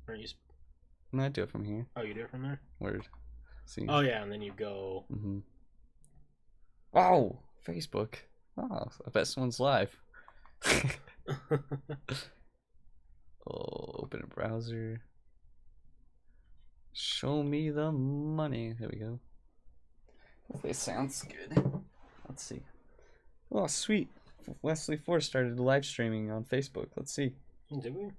Aren't you? No, I do it from here. Oh, you do it from there. Word. See. Oh yeah, and then you go. Mm-hmm. Oh, Facebook. Oh, I bet someone's live. Oh, open a browser. Show me the money. There we go. Hopefully it sounds good. Let's see. Oh, sweet. Wesley Force started live streaming on Facebook. Let's see. Did we?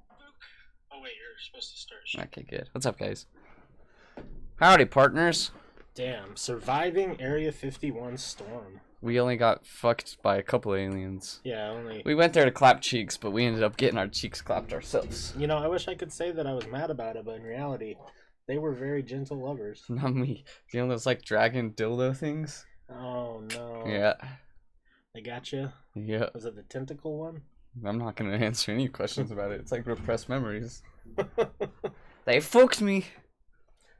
Oh wait, you're supposed to start. Okay, good. What's up, guys? Howdy, partners. Damn, surviving Area 51 storm. We only got fucked by a couple aliens. Yeah, only. We went there to clap cheeks, but we ended up getting our cheeks clapped ourselves. You know, I wish I could say that I was mad about it, but in reality, they were very gentle lovers. Not me. You know those like dragon dildo things? Oh no. Yeah. They got you? Yeah. Was it the tentacle one? I'm not gonna answer any questions about it. It's like repressed memories. They fucked me.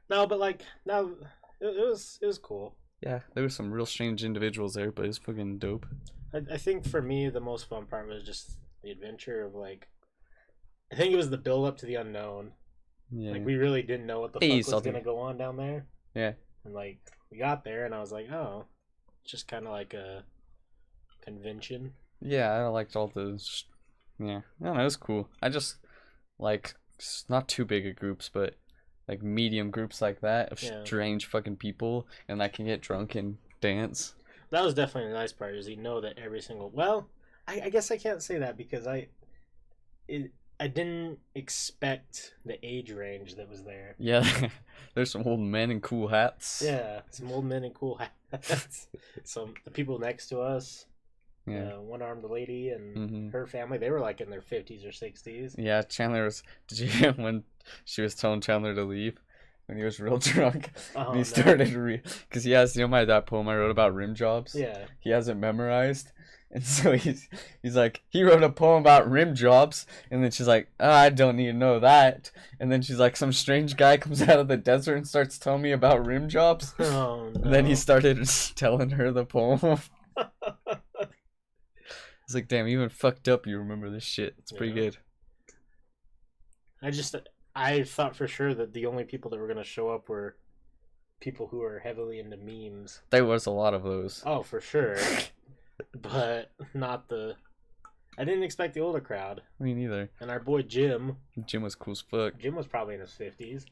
No, but like, no, it was cool. Yeah, there were some real strange individuals there, but it's fucking dope. I think for me, the most fun part was just the adventure of like, I think it was the build up to the unknown. Yeah. Like, we really didn't know what the fuck was going to go on down there. Yeah. And like, we got there and I was like, oh, it's just kind of like a convention. Yeah, I liked all those. Yeah, I don't know, it was cool. I just like not too big of groups, but like medium groups like that of strange fucking people, and I can get drunk and dance. That was definitely the nice part, is you know that every single. Well, I guess I can't say that because I didn't expect the age range that was there. Yeah, there's some old men in cool hats. Yeah, some old men in cool hats. The people next to us. Yeah. One-armed lady and her family, they were like in their 50s or 60s. Yeah, Chandler was. Did you hear when she was telling Chandler to leave when he was real drunk? Oh, and he started because he has, you know, that poem I wrote about rim jobs. Yeah. He has it memorized, and so he's like, he wrote a poem about rim jobs, and then she's like, oh, I don't need to know that. And then she's like, some strange guy comes out of the desert and starts telling me about rim jobs. Oh no. And then he started telling her the poem. It's like, damn, even fucked up, you remember this shit. It's pretty good. I thought for sure that the only people that were going to show up were people who are heavily into memes. There was a lot of those. Oh, for sure. But not the... I didn't expect the older crowd. Me neither. And our boy Jim. Jim was cool as fuck. Jim was probably in his 50s.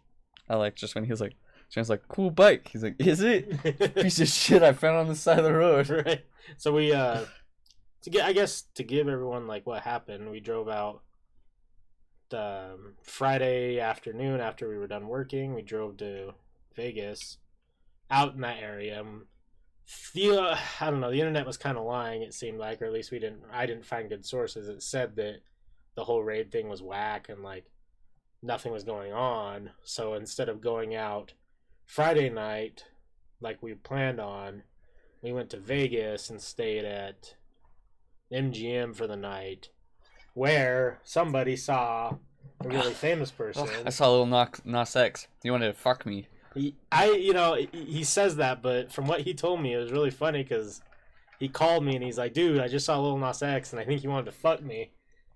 I like just when he was like, Jim's like, cool bike. He's like, is it? Piece of shit I found on the side of the road. Right. So we, to give everyone like what happened, we drove out Friday afternoon after we were done working. We drove to Vegas, out in that area. I don't know, the internet was kind of lying, it seemed like, or at least I didn't find good sources. It said that the whole raid thing was whack and like nothing was going on. So instead of going out Friday night like we planned on, we went to Vegas and stayed at MGM for the night, where somebody saw a really famous person. I saw a little Nas X. He wanted to fuck me. He says that, but from what he told me, it was really funny because he called me and he's like, dude, I just saw Lil Nas X and I think he wanted to fuck me.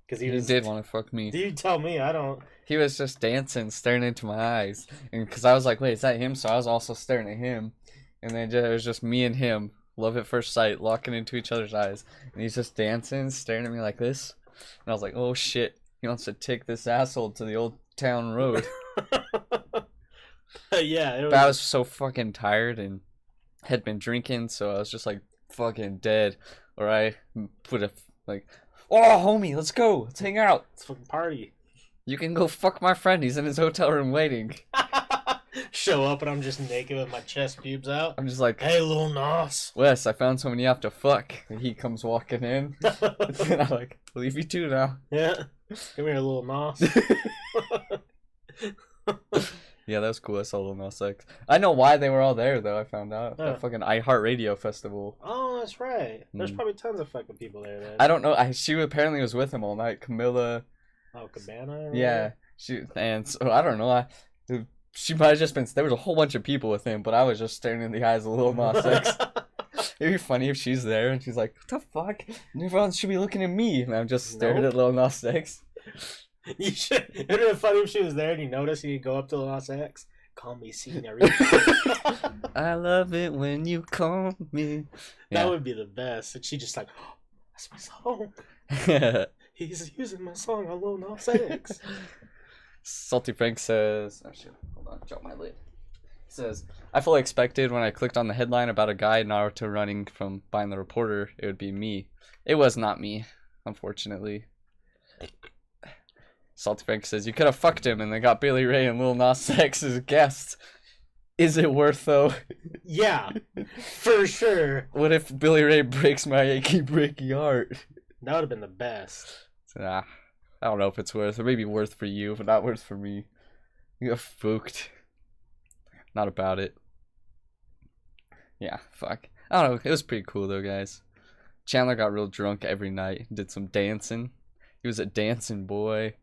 Because he did want to fuck me. Do you tell me? I don't. He was just dancing, staring into my eyes. And because I was like, wait, is that him? So I was also staring at him. And then it was just me and him. Love at first sight, locking into each other's eyes. And he's just dancing, staring at me like this. And I was like, oh shit, he wants to take this asshole to the old town road. Yeah. But I was so fucking tired and had been drinking, so I was just like fucking dead. Or I put a, like, oh homie, let's go, let's hang out. Let's fucking party. You can go fuck my friend, he's in his hotel room waiting. Show up and I'm just naked with my chest pubes out. I'm just like, hey, Lil Nas. Wes, I found someone you have to fuck. And he comes walking in. And I'm like, I'll leave you two now. Yeah. Come here, Lil Nas. Yeah, that was cool. I saw Lil Nas X. I know why they were all there, though. I found out. That fucking iHeartRadio festival. Oh, that's right. There's probably tons of fucking people there then. I don't know. She apparently was with him all night. Camilla. Oh, Cabana? Yeah. And so, I don't know. She might have just been... There was a whole bunch of people with him, but I was just staring in the eyes of Lil Nas X. It'd be funny if she's there and she's like, what the fuck? Everyone should be looking at me. And I'm just staring at Lil Nas X. You should. It would have been funny if she was there and you noticed and you go up to Lil Nas X. Call me Senorita. I love it when you call me. That would be the best. And she just like, oh, that's my song. He's using my song on Lil Nas X. Salty Frank says, oh shit, hold on, drop my lid. He says, I fully expected when I clicked on the headline about a guy in Naruto running from behind the reporter, it would be me. It was not me, unfortunately. Salty Frank says, you could have fucked him and then got Billy Ray and Lil Nas X as guests. Is it worth though? Yeah, for sure. What if Billy Ray breaks my achy breaky heart? That would have been the best. I don't know if it's worth. It may be worth for you, but not worth for me. You got spooked. Not about it. Yeah, fuck. I don't know. It was pretty cool though, guys. Chandler got real drunk every night. Did some dancing. He was a dancing boy.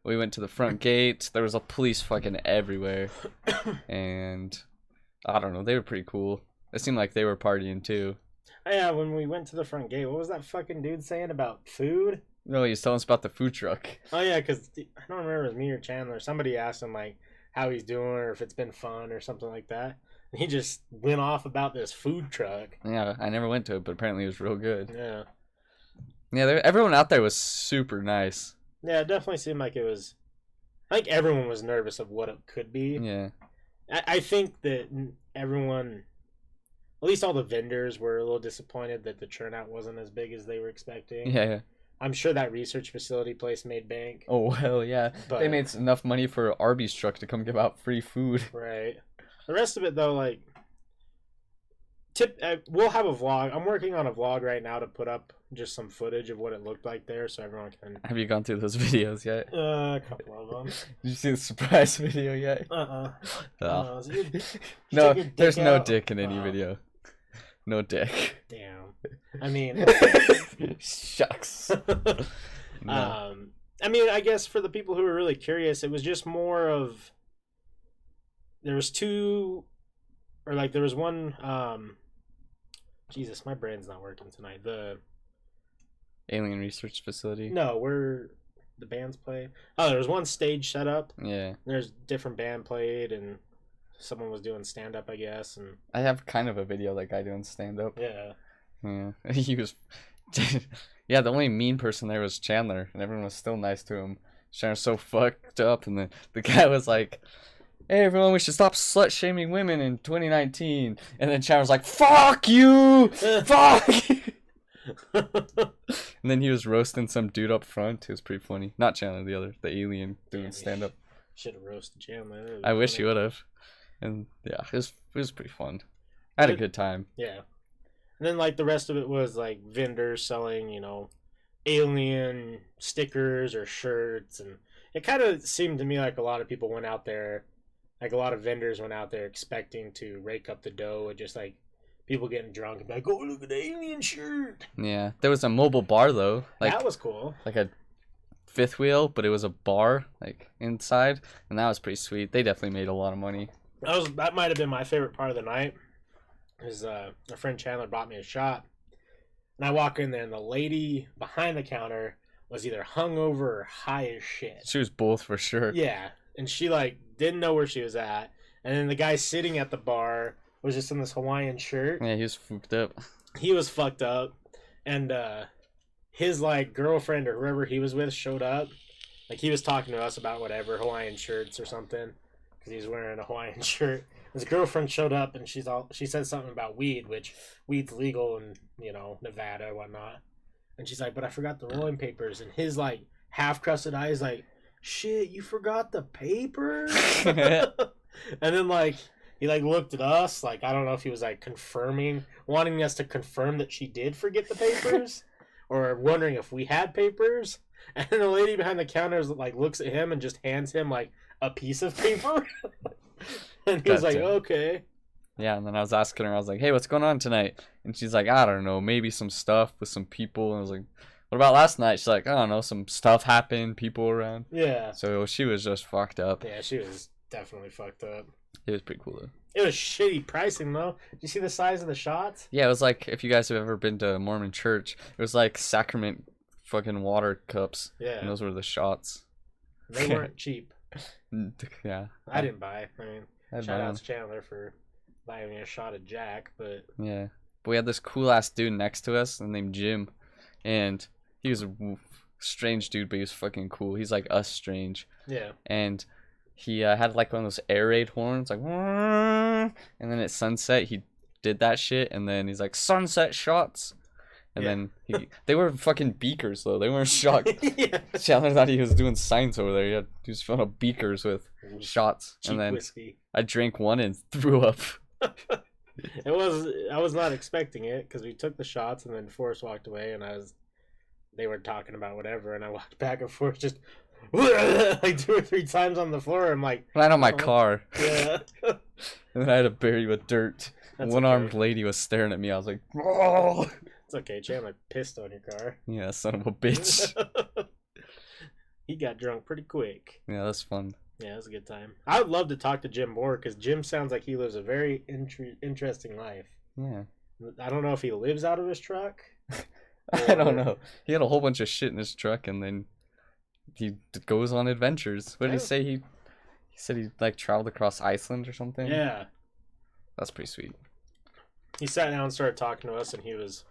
We went to the front gate. There was a police fucking everywhere. And I don't know. They were pretty cool. It seemed like they were partying too. Yeah, when we went to the front gate, what was that fucking dude saying about food? No, he was telling us about the food truck. Oh, yeah, because I don't remember if it was me or Chandler. Somebody asked him, like, how he's doing or if it's been fun or something like that. And he just went off about this food truck. Yeah, I never went to it, but apparently it was real good. Yeah. Yeah, everyone out there was super nice. Yeah, it definitely seemed like it was... I think everyone was nervous of what it could be. Yeah. I think that everyone... At least all the vendors were a little disappointed that the turnout wasn't as big as they were expecting. Yeah. I'm sure that research facility place made bank. Oh, hell yeah. But, they made enough money for Arby's truck to come give out free food. Right. The rest of it, though, like... we'll have a vlog. I'm working on a vlog right now to put up just some footage of what it looked like there so everyone can... Have you gone through those videos yet? A couple of them. Did you see the surprise video yet? Oh. No, there's no out? dick in any video. No dick. Damn. I mean... Shucks. No. I mean, I guess for the people who were really curious, it was just more of... There was one... Jesus, my brain's not working tonight. The... Alien Research Facility? No, where the bands play. Oh, there was one stage set up. Yeah. There's different band played, and someone was doing stand-up, I guess. And I have kind of a video of that guy doing stand-up. Yeah. Yeah. He was... Yeah, the only mean person there was Chandler, and everyone was still nice to him. Chandler's so fucked up, and the guy was like... Hey everyone, we should stop slut-shaming women in 2019. And then Chandler's like, fuck you! Fuck you! And then he was roasting some dude up front. It was pretty funny. Not Chandler, the alien doing stand-up. Should have roasted Chandler. I wish he would have. And yeah, it was pretty fun. I had a good time. Yeah. And then like the rest of it was like vendors selling, alien stickers or shirts. And it kind of seemed to me like a lot of people went out there. Like, a lot of vendors went out there expecting to rake up the dough and just, like, people getting drunk and be like, oh, look at the alien shirt. Yeah. There was a mobile bar, though. Like, that was cool. Like a fifth wheel, but it was a bar, like, inside. And that was pretty sweet. They definitely made a lot of money. That might have been my favorite part of the night. Is my friend Chandler bought me a shot. And I walk in there, and the lady behind the counter was either hungover or high as shit. She was both, for sure. Yeah. And she, like, didn't know where she was at. And then the guy sitting at the bar was just in this Hawaiian shirt. Yeah, he was fucked up. He was fucked up. And his, like, girlfriend or whoever he was with showed up. Like, he was talking to us about whatever, Hawaiian shirts or something. Because he was wearing a Hawaiian shirt. His girlfriend showed up and she said something about weed, which weed's legal in, Nevada and whatnot. And she's like, but I forgot the rolling papers. And his, like, half-crusted eyes, like, shit, you forgot the papers? And then, like, he, like, looked at us, like, I don't know if he was, like, wanting us to confirm that she did forget the papers, or wondering if we had papers. And the lady behind the counter, like, looks at him and just hands him, like, a piece of paper. And he was like, okay. Yeah, and then I was asking her, I was like, hey, what's going on tonight? And she's like, I don't know, maybe some stuff with some people. And I was like, what about last night? She's like, I don't know, some stuff happened, people around. Yeah. So she was just fucked up. Yeah, she was definitely fucked up. It was pretty cool, though. It was shitty pricing, though. Did you see the size of the shots? Yeah, it was like, if you guys have ever been to a Mormon church, it was like sacrament fucking water cups. Yeah. And those were the shots. They weren't cheap. Yeah. I didn't buy. I mean, I'd shout buy out one. to Chandler for buying me a shot of Jack, but Yeah. But we had this cool ass dude next to us named Jim, and he was a strange dude, but he was fucking cool. He's like us strange. yeah. And he had like one of those air raid horns, like, and then at sunset he did that shit, and then he's like, sunset shots. And Yeah. then they were fucking beakers though. They weren't shot. Yeah. Chandler thought he was doing signs over there. He was filling up beakers with shots. Cheap And then whiskey. I drank one and threw up. I was not expecting it because we took the shots and then Forrest walked away and they were talking about whatever and I walked back and forth just like 2 or 3 times on the floor. I'm like, Right on my oh. car. Yeah. And then I had to bury you with dirt. That's One-armed okay. lady was staring at me. I was like, oh. It's okay. Chandler pissed on your car. Yeah, son of a bitch. He got drunk pretty quick. Yeah, that's fun. Yeah, it was a good time. I would love to talk to Jim more because Jim sounds like he lives a very interesting life. Yeah. I don't know if he lives out of his truck. I don't know. He had a whole bunch of shit in his truck, and then he goes on adventures. What did he say? He said he like traveled across Iceland or something. Yeah. That's pretty sweet. He sat down and started talking to us, and he was,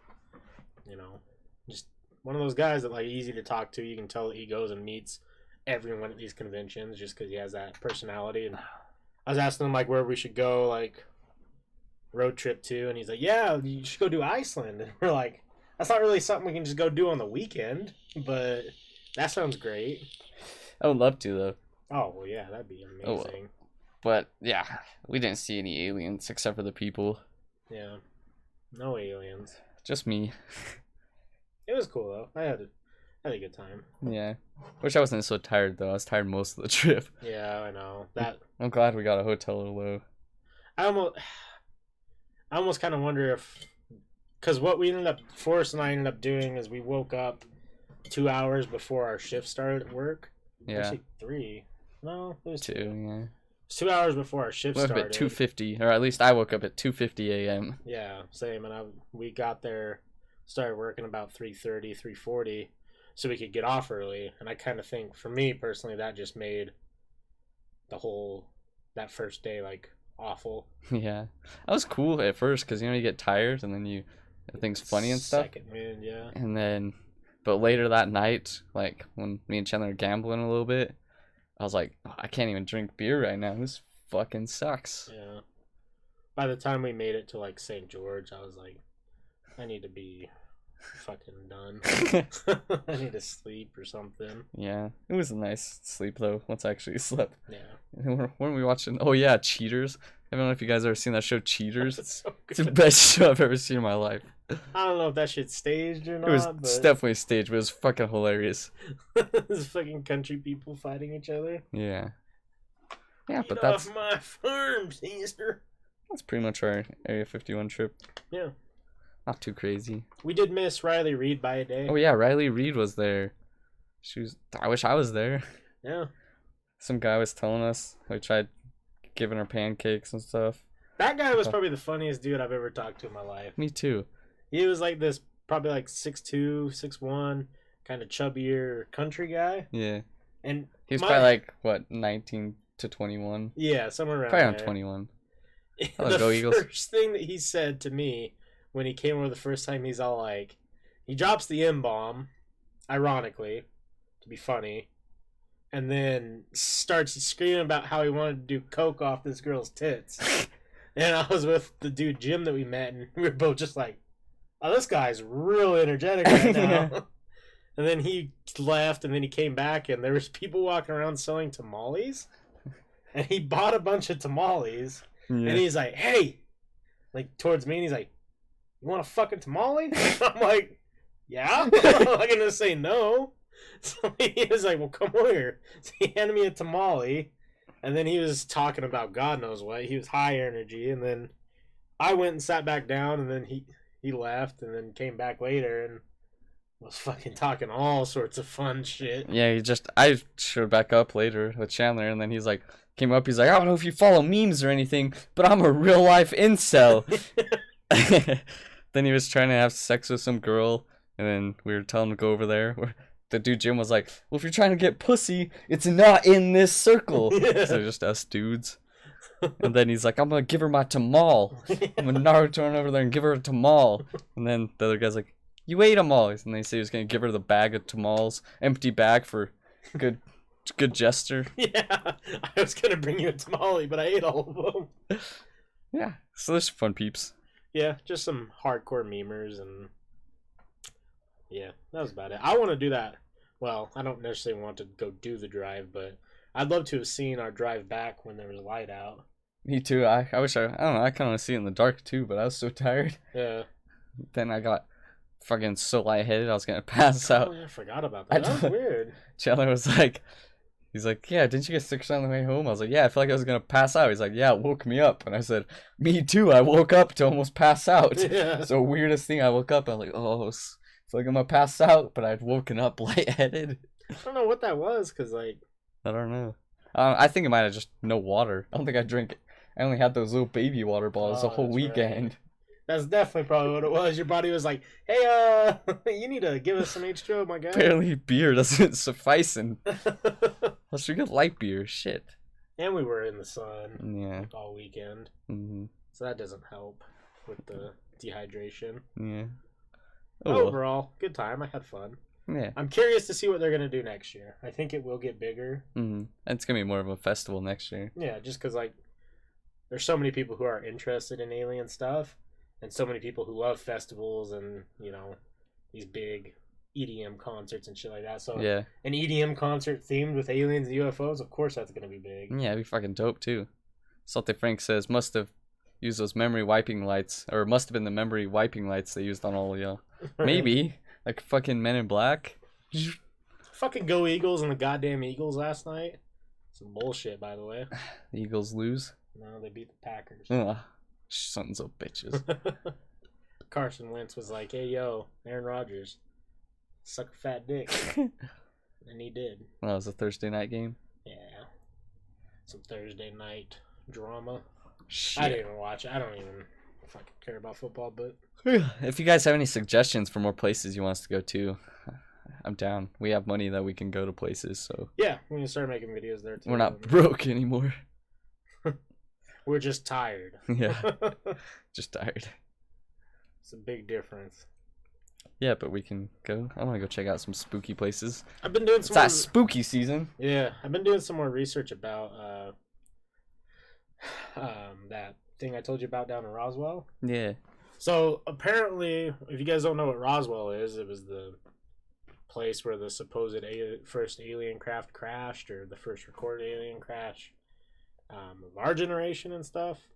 just one of those guys that like easy to talk to. You can tell that he goes and meets everyone at these conventions just because he has that personality. And I was asking him like where we should go, like road trip to, and he's like, "Yeah, you should go do Iceland." And we're like, "That's not really something we can just go do on the weekend, but that sounds great." I would love to though. Oh well, yeah, that'd be amazing. Oh, well. But yeah, we didn't see any aliens except for the people. Yeah, no aliens. Just me. It was cool though. I had a good time. Yeah. Wish I wasn't so tired though. I was tired most of the trip. Yeah, I know that. I'm glad we got a hotel though. I almost kind of wonder if, because what we ended up, Forrest and I ended up doing is we woke up 2 hours before our shift started at work. Yeah. Actually, 3. No, it was 2. Yeah. It was 2 hours before our shift Woke up started. at 2:50, or at least I woke up at 2:50 a.m. Yeah, same. And we got there, started working about 3:30, 3:40, so we could get off early. And I kind of think, for me personally, that just made that first day like awful. Yeah. That was cool at first because you get tired and then everything's funny and stuff. Second wind, yeah. And then, but later that night, like when me and Chandler were gambling a little bit, I was like, oh, I can't even drink beer right now. This fucking sucks. Yeah. By the time we made it to like St. George, I was like, I need to be fucking done. I need to sleep or something. Yeah. It was a nice sleep though, once I actually slept. Yeah. And weren't we watching? Oh yeah, Cheaters. I don't know if you guys ever seen that show, Cheaters. That's so It's the good. best show I've ever seen in my life. I don't know if that shit's staged or not. It was but definitely staged, but it was fucking hilarious. There's fucking country people fighting each other. Yeah. Yeah, Get but that's off my farm, sister. that's pretty much our Area 51 trip. Yeah. Not too crazy. We did miss Riley Reid by a day. Oh yeah, Riley Reid was there. I wish I was there. Yeah. Some guy was telling us we tried giving her pancakes and stuff. That guy was probably the funniest dude I've ever talked to in my life. Me too. He was like this, probably like 6'2", 6'1", kind of chubbier country guy. Yeah. And He was probably like, what, 19 to 21? Yeah, somewhere around Probably around there. 21. The Go Eagles. first thing that he said to me when he came over the first time, he's all like, he drops the M-bomb, ironically, to be funny, and then starts screaming about how he wanted to do coke off this girl's tits. And I was with the dude Jim that we met, and we were both just like, oh, this guy's real energetic right now. And then he left, and then he came back, and there was people walking around selling tamales. And he bought a bunch of tamales, Yeah. and he's like, hey, like towards me, and he's like, you want a fucking tamale? I'm like, yeah? I'm not going to say no. So he was like, well, come over here. So he handed me a tamale, and then he was talking about God knows what. He was high energy, and then I went and sat back down, and then he left, and then came back later, and was fucking talking all sorts of fun shit. Yeah, I showed back up later with Chandler, and then he's like, I don't know if you follow memes or anything, but I'm a real life incel. Then he was trying to have sex with some girl, and then we were telling him to go over there. the dude Jim was like, well, if you're trying to get pussy, it's not in this circle. Yeah. So just us dudes. And then he's like, I'm gonna give her my tamal. I'm gonna Naruto run over there and give her a tamal. And then the other guy's like, you ate them all. And they say he was gonna give her the bag of tamals, empty bag for good gesture. Yeah, I was gonna bring you a tamale, but I ate all of them. Yeah, so there's fun peeps. Yeah, just some hardcore memers, and yeah, that was about it. I want to do that. Well, I don't necessarily want to go do the drive, but I'd love to have seen our drive back when there was light out. Me too. I wish I don't know, I kind of see it in the dark too, but I was so tired. Yeah. Then I got fucking so lightheaded I was gonna pass out. Oh, yeah, I forgot about that. That was weird. Chandler was like, he's like, yeah, didn't you get sick on the way home? I was like, yeah, I feel like I was gonna pass out. He's like, yeah, it woke me up. And I said, me too. I woke up to almost pass out. Yeah. So weirdest thing, I woke up, I was like, oh, it's like I'm gonna pass out, but I'd woken up lightheaded. I don't know what that was, cause like I don't know. I think it might have just no water. I don't think I drink it. I only had those little baby water bottles the whole weekend. Right. That's definitely probably what it was. Your body was like, hey, you need to give us some H2O, my guy. Apparently beer doesn't suffice, and let's drink light beer. Shit. And we were in the sun Yeah. all weekend. Mm-hmm. So that doesn't help with the dehydration. Yeah. Overall, good time. I had fun. Yeah. I'm curious to see what they're going to do next year. I think it will get bigger. Mm-hmm. It's going to be more of a festival next year. Yeah, just because, like, there's so many people who are interested in alien stuff, and so many people who love festivals and, you know, these big EDM concerts and shit like that. So, yeah. An EDM concert themed with aliens and UFOs, of course that's going to be big. Yeah, it'd be fucking dope, too. Salty Frank says, must have used those memory wiping lights, or must have been the memory wiping lights they used on all of y'all. Maybe. Like fucking Men in Black. Fucking go Eagles and the goddamn Eagles last night. Some bullshit, by the way. The Eagles lose. No, they beat the Packers. Ugh. Sons of bitches. Carson Wentz was like, hey, yo, Aaron Rodgers, suck a fat dick. And he did. Well, that was a Thursday night game? Yeah. Some Thursday night drama. Shit. I didn't even watch it. I don't even fucking care about football, but if you guys have any suggestions for more places you want us to go to, I'm down. We have money that we can go to places, so yeah, we can start making videos there too. we're not broke anymore. We're just tired. Yeah, just tired. It's a big difference. Yeah, but we can go. I want to go check out some spooky places. I've been doing It's some that spooky season. Yeah, I've been doing some more research about that thing I told you about down in Roswell. Yeah. So apparently, if you guys don't know what Roswell is, it was the place where the supposed first alien craft crashed, or the first recorded alien crash of our generation and stuff.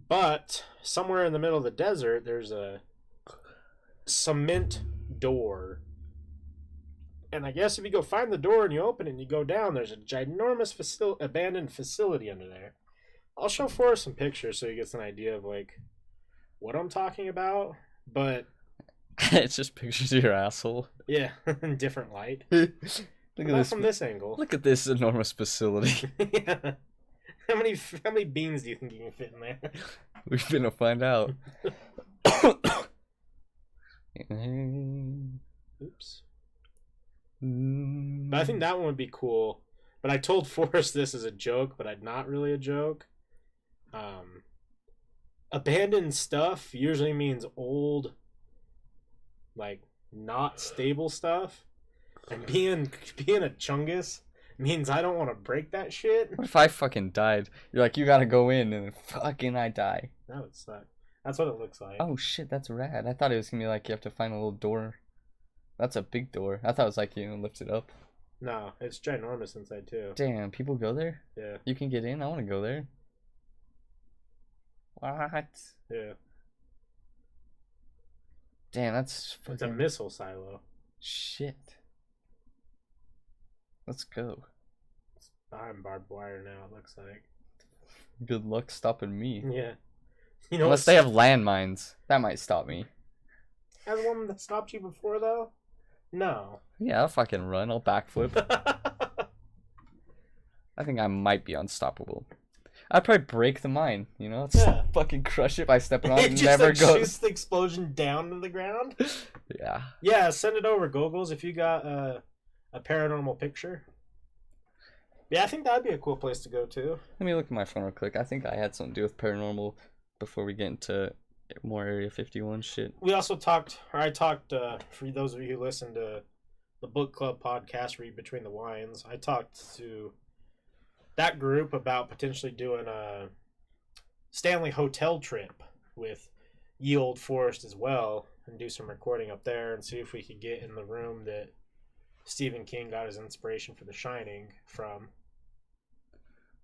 But somewhere in the middle of the desert, there's a cement door. And I guess if you go find the door and you open it and you go down, there's a ginormous abandoned facility under there. I'll show Forrest some pictures so he gets an idea of, like, what I'm talking about, but it's just pictures of your asshole. yeah, in different light. Look at this from this angle. Look at this enormous facility. Yeah. How many beans do you think you can fit in there? We're gonna find out. Oops. But I think that one would be cool. But I told Forrest this as a joke, but not really a joke. Abandoned stuff usually means old, like, not stable stuff. And being a chungus means I don't want to break that shit. What if I fucking died? You're like, you gotta go in, and then fucking I die. That would suck. That's what it looks like. Oh shit, that's rad. I thought it was gonna be like you have to find a little door. That's a big door. I thought it was like, you know, lift it up. No, it's ginormous inside too. Damn, people go there? Yeah. You can get in? I want to go there. What? Yeah. Damn, that's fucking... It's a missile silo. Shit. Let's go. It's behind barbed wire now, it looks like. Good luck stopping me. Yeah. You know, unless they have landmines. That might stop me. Has one that stopped you before, though? No. Yeah, I'll fucking run. I'll backflip. I think I might be unstoppable. I'd probably break the mine, you know? Yeah. Fucking crush it by stepping on it It and just never like go. shoots the explosion down to the ground. Yeah. Yeah, send it over, Googles, if you got a paranormal picture. Yeah, I think that'd be a cool place to go to. Let me look at my phone real quick. I think I had something to do with paranormal before we get into more Area 51 shit. We also talked, or I talked, for those of you who listen to the book club podcast, Read Between the Wines, I talked to that group about potentially doing a Stanley Hotel trip with Ye Old Forest as well, and do some recording up there and see if we could get in the room that Stephen King got his inspiration for The Shining from.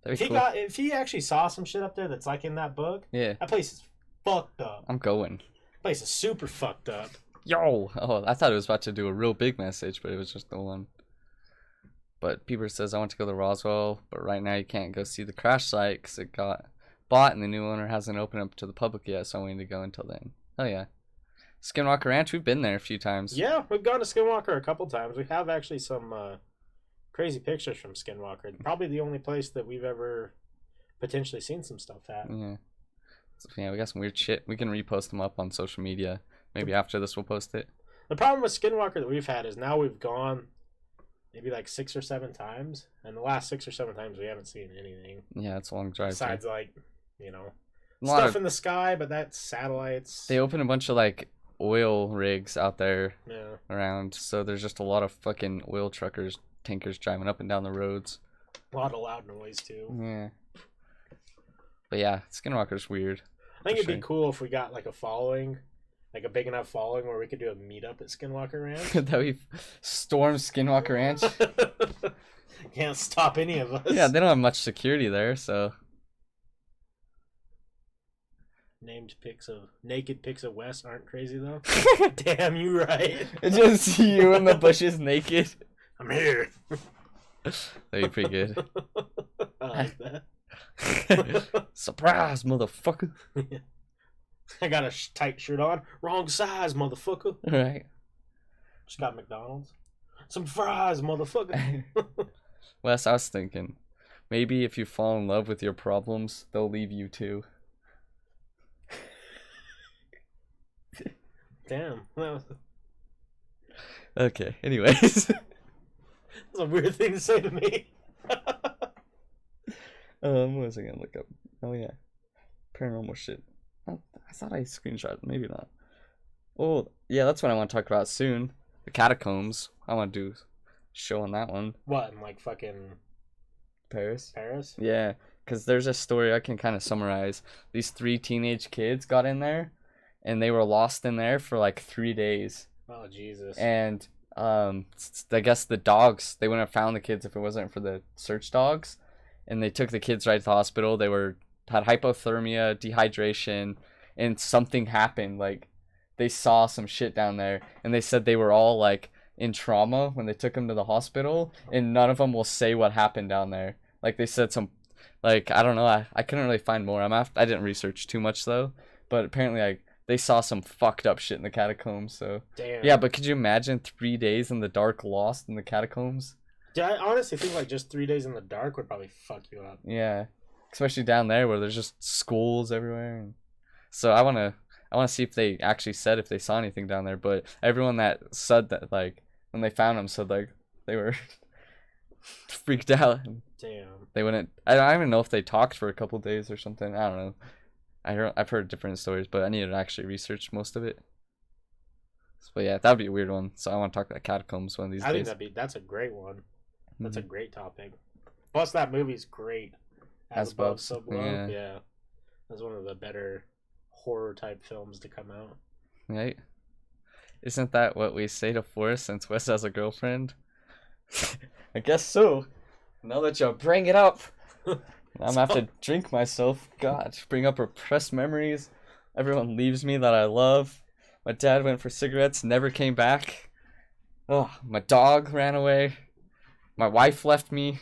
That'd be cool. If he actually saw some shit up there that's like in that book, Yeah. that place is fucked up. I'm going. That place is super fucked up. Yo! Oh, I thought it was about to do a real big message, but it was just the one. But Peeper says, I want to go to Roswell, but right now you can't go see the crash site because it got bought and the new owner hasn't opened up to the public yet, so I'm waiting to go until then. Oh, yeah. Skinwalker Ranch, we've been there a few times. Yeah, we've gone to Skinwalker a couple times. We have actually some crazy pictures from Skinwalker. Probably the only place that we've ever potentially seen some stuff at. Yeah. So, yeah, we got some weird shit. We can repost them up on social media. Maybe after this we'll post it. The problem with Skinwalker that we've had is now we've gone maybe like 6 or 7 times, and the last 6 or 7 times we haven't seen anything. Yeah, it's a long drive. Besides, like, you know, stuff in the sky, but that's satellites. They open a bunch of, like, oil rigs out there around, so there's just a lot of fucking oil truckers, tankers driving up and down the roads. A lot of loud noise, too. Yeah. But yeah, Skinwalker's weird. I think it'd be cool if we got, like, a following. Like a big enough following where we could do a meetup at Skinwalker Ranch. That we storm Skinwalker Ranch. Can't stop any of us. Yeah, they don't have much security there, so. Naked pics of Wes aren't crazy though. Damn, you right. It's just you in the bushes naked. I'm here. That'd be pretty good. I like that. Surprise, motherfucker. I got a tight shirt on. Wrong size, motherfucker. Right. Just got McDonald's. Some fries, motherfucker. Wes, I was thinking, maybe if you fall in love with your problems, they'll leave you too. Damn. Okay, anyways. That's a weird thing to say to me. What was I gonna look up? Oh yeah. Paranormal shit. I thought I screenshot. Maybe not. Oh, yeah, that's what I want to talk about soon. The catacombs. I want to do a show on that one. What, in like fucking Paris? Paris? Yeah, because there's a story I can kind of summarize. These 3 teenage kids got in there, and they were lost in there for like 3 days. Oh, Jesus. And I guess the dogs, they wouldn't have found the kids if it wasn't for the search dogs. And they took the kids right to the hospital. They had hypothermia, dehydration, and something happened. Like, they saw some shit down there, and they said they were all like in trauma when they took them to the hospital, and none of them will say what happened down there. Like, they said some, like, I don't know, I couldn't really find more. I didn't research too much though, but apparently like they saw some fucked up shit in the catacombs. So damn. Yeah, but could you imagine 3 days in the dark, lost in the catacombs? Yeah, I honestly think like just 3 days in the dark would probably fuck you up. Yeah, especially down there where there's just schools everywhere. And so I want to see if they actually said if they saw anything down there. But everyone that said that, like, when they found them, said like they were freaked out. Damn. They wouldn't. I don't even know if they talked for a couple days or something. I don't know. I've heard different stories, but I need to actually research most of it. But yeah, that'd be a weird one. So I want to talk about catacombs one of these days. I think that's a great one. That's a great topic. Plus, that movie's great. As Above, So Below. Yeah. That's one of the better horror type films to come out. Right? Isn't that what we say to Forrest since Wes has a girlfriend? I guess so. Now that you bring it up, I'm gonna have to drink myself. God, bring up repressed memories. Everyone leaves me that I love. My dad went for cigarettes, never came back. Oh, my dog ran away. My wife left me.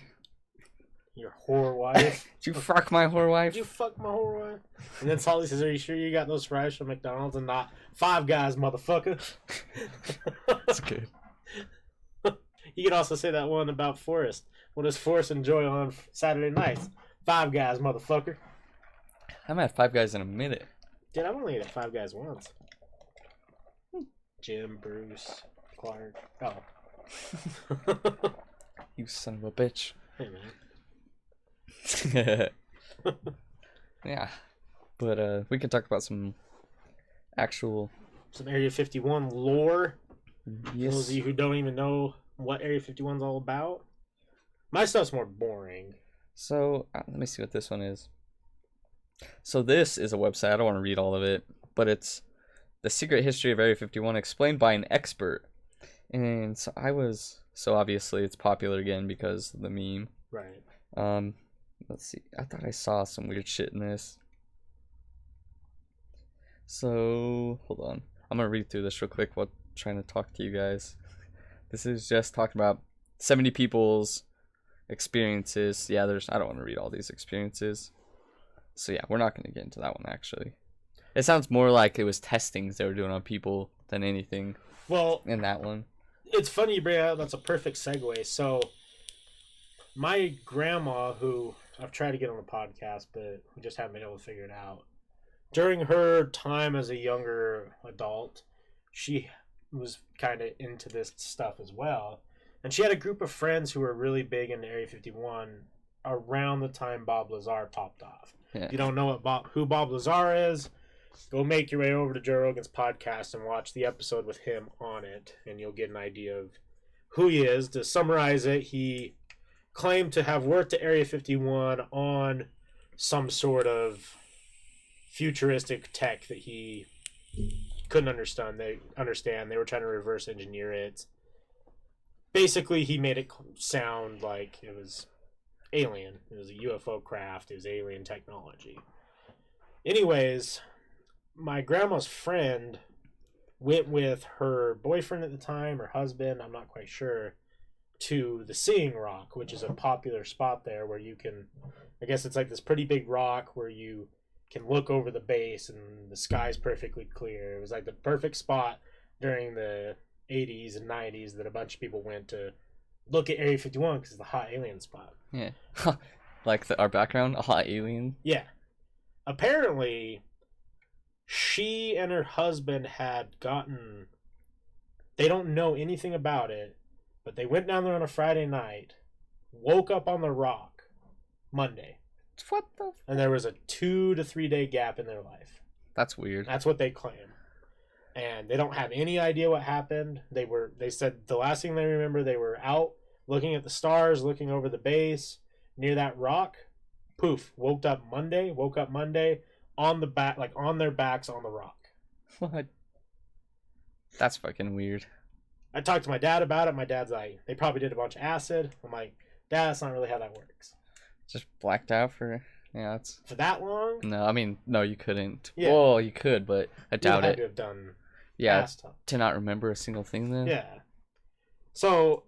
Your whore wife. Did you fuck my whore wife? Did you fuck my whore wife? And then Solly says, "Are you sure you got those fries from McDonald's and not Five Guys, motherfucker?" That's good. You could also say that one about Forrest. What does Forrest enjoy on Saturday nights? Five Guys, motherfucker. I haven't had Five Guys in a minute. Dude, I've only ate at Five Guys once. Jim, Bruce, Clark. Oh. You son of a bitch. Hey, man. Yeah. But we can talk about some actual... Some Area 51 lore. Yes. Those of you who don't even know what Area 51's all about. My stuff's more boring. So, let me see what this one is. So this is a website. I don't want to read all of it, but it's The Secret History of Area 51 explained by an expert. And so so obviously it's popular again because of the meme. Right. Let's see. I thought I saw some weird shit in this. So, hold on. I'm going to read through this real quick while trying to talk to you guys. This is just talking about 70 people's experiences. Yeah, I don't want to read all these experiences. So yeah, we're not going to get into that one actually. It sounds more like it was testings they were doing on people than anything. Well, in that one. It's funny you bring it up. That's a perfect segue. So, my grandma, who I've tried to get on the podcast, but we just haven't been able to figure it out. During her time as a younger adult, she was kind of into this stuff as well. And she had a group of friends who were really big in Area 51 around the time Bob Lazar popped off. Yeah. If you don't know who Bob Lazar is, go make your way over to Joe Rogan's podcast and watch the episode with him on it, and you'll get an idea of who he is. To summarize it, he claimed to have worked at Area 51 on some sort of futuristic tech that he couldn't understand. They were trying to reverse engineer it. Basically, he made it sound like it was alien. It was a UFO craft. It was alien technology. Anyways, my grandma's friend went with her boyfriend at the time, her husband, I'm not quite sure, to the Seeing Rock, which is a popular spot there where you can, I guess it's like this pretty big rock where you can look over the base and the sky's perfectly clear. It was like the perfect spot during the 80s and 90s that a bunch of people went to look at Area 51 because it's the hot alien spot. Yeah. Like our background, a hot alien? Yeah. Apparently, she and her husband had gotten... They don't know anything about it, but they went down there on a Friday night, woke up on the rock Monday. What the... And there was a 2 to 3 day gap in their life. That's weird. That's what they claim. And they don't have any idea what happened. They said the last thing they remember, they were out looking at the stars, looking over the base near that rock. Poof, woke up Monday on the back, like on their backs on the rock. What? That's fucking weird. I talked to my dad about it. My dad's like, they probably did a bunch of acid. I'm like, Dad, that's not really how that works. Just blacked out for... Yeah, it's... For that long? No, I mean, no, you couldn't. Yeah. Well, you could, but I doubt you had it. to have done... Yeah, to not remember a single thing then? Yeah. So,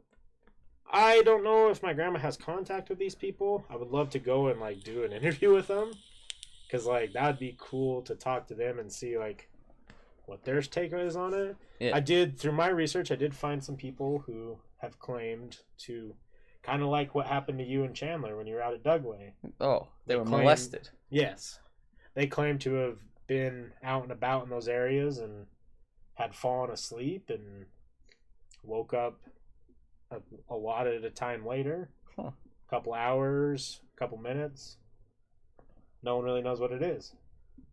I don't know if my grandma has contact with these people. I would love to go and, like, do an interview with them. Because, like, that would be cool to talk to them and see, like, what their take is on it. Yeah. Through my research, I did find some people who have claimed to... Kind of like what happened to you and Chandler when you were out at Dugway. Oh, they were molested. Yes. They claim to have been out and about in those areas and had fallen asleep and woke up a lot at a time later. Huh. A couple hours, a couple minutes. No one really knows what it is.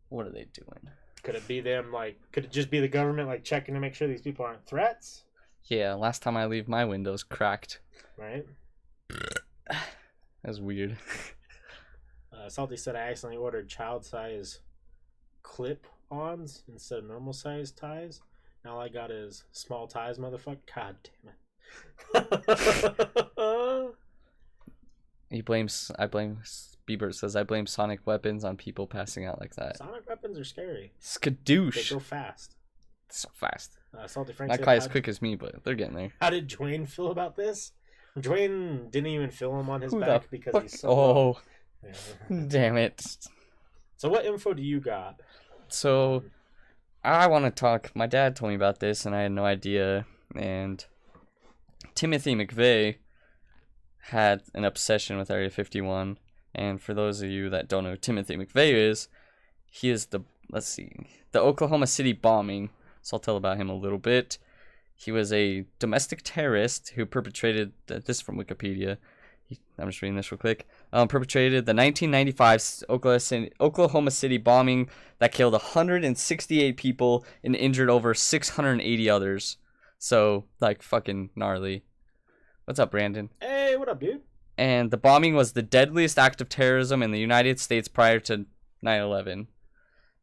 What are they doing? Could it be them, like, could it just be the government, like, checking to make sure these people aren't threats? Yeah, last time I leave my windows cracked. Right? That's weird. Salty said I accidentally ordered child-size clip-ons instead of normal-size ties. Now all I got is small ties, motherfucker. God damn it. Bieber says, I blame sonic weapons on people passing out like that. Sonic weapons are scary. Skadoosh. They go fast. So fast. Salty Frank Not said, quite as quick as me, but they're getting there. How did Dwayne feel about this? Dwayne didn't even feel him on his back because he's so... Oh, yeah. Damn it. So what info do you got? So, I want to talk... My dad told me about this, and I had no idea. And Timothy McVeigh had an obsession with Area 51. And for those of you that don't know who Timothy McVeigh is, he is the Oklahoma City bombing. So I'll tell about him a little bit. He was a domestic terrorist who perpetrated, this from Wikipedia, I'm just reading this real quick, perpetrated the 1995 Oklahoma City bombing that killed 168 people and injured over 680 others. So, like, fucking gnarly. What's up, Brandon? Hey, what up, dude? And the bombing was the deadliest act of terrorism in the United States prior to 9/11,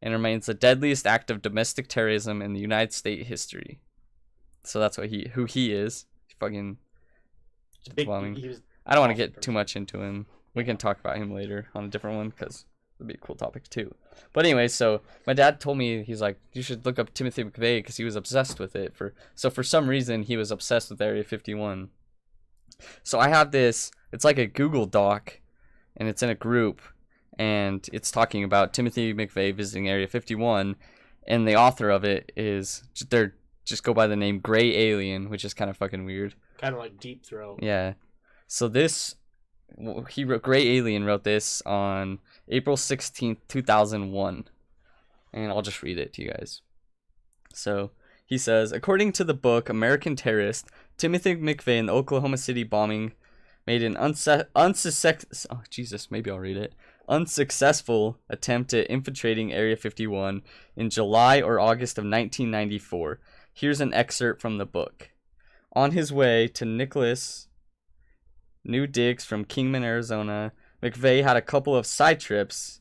and remains the deadliest act of domestic terrorism in the United States history. So that's who he is. Fucking bombing. I don't want to get too much into him. We can talk about him later on a different one because it'd be a cool topic too. But anyway, so my dad told me, he's like, you should look up Timothy McVeigh because he was obsessed with it. So for some reason he was obsessed with Area 51. So I have this. It's like a Google Doc, and it's in a group, and it's talking about Timothy McVeigh visiting Area 51, and the author of it is they're just go by the name Gray Alien, which is kind of fucking weird. Kind of like Deep Throat. Yeah. So Gray Alien wrote this on April 16th, 2001, and I'll just read it to you guys. So he says, according to the book American Terrorist, Timothy McVeigh in the Oklahoma City bombing made an unsuccessful attempt at infiltrating Area 51 in July or August of 1994. Here's an excerpt from the book. On his way to Nicholas New Digs from Kingman, Arizona, McVeigh had a couple of side trips,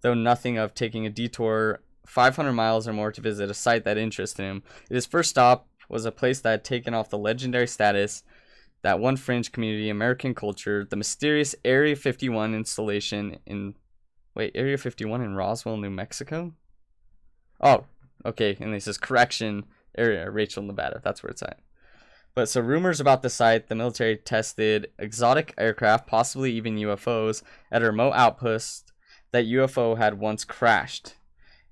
though nothing of taking a detour 500 miles or more to visit a site that interested him. His first stop was a place that had taken off the legendary status that one fringe community, American culture, the mysterious Area 51 installation in Roswell, New Mexico? Oh, okay, and this is correction, area, Rachel, Nevada, that's where it's at. But so rumors about the site, the military tested exotic aircraft, possibly even UFOs, at a remote outpost that UFO had once crashed.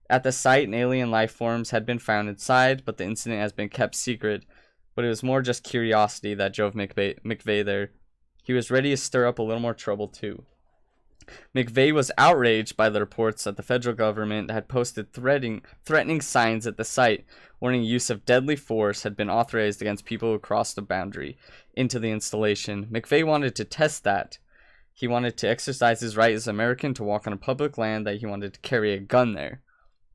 At the site, an alien life forms had been found inside, but the incident has been kept secret. But it was more just curiosity that drove McVeigh there. He was ready to stir up a little more trouble too. McVeigh was outraged by the reports that the federal government had posted threatening signs at the site, warning use of deadly force had been authorized against people who crossed the boundary into the installation. McVeigh wanted to test that. He wanted to exercise his right as an American to walk on a public land, that he wanted to carry a gun there.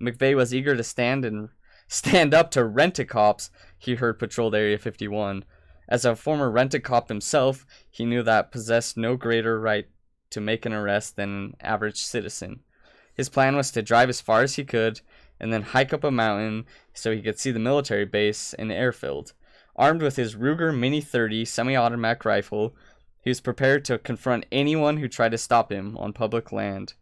McVeigh was eager to stand up to rent-a-cops he heard patrolled Area 51. As a former rent-a-cop himself, he knew that possessed no greater right to make an arrest than an average citizen. His plan was to drive as far as he could and then hike up a mountain so he could see the military base and airfield. Armed with his Ruger Mini 30 semi-automatic rifle, he was prepared to confront anyone who tried to stop him on public land.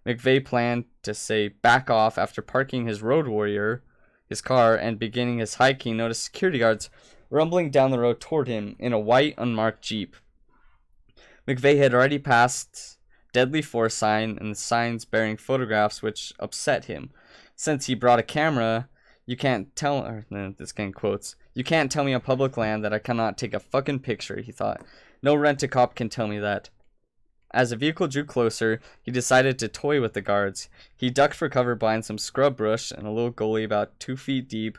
McVeigh planned to say back off after parking his Road Warrior, his car, and beginning his hike. He noticed security guards rumbling down the road toward him in a white unmarked Jeep. McVeigh had already passed deadly force sign and signs bearing photographs, which upset him. Since he brought a camera, you can't tell me on public land that I cannot take a fucking picture, he thought. No rent-a-cop can tell me that. As the vehicle drew closer, he decided to toy with the guards. He ducked for cover behind some scrub brush and a little gully about 2 feet deep.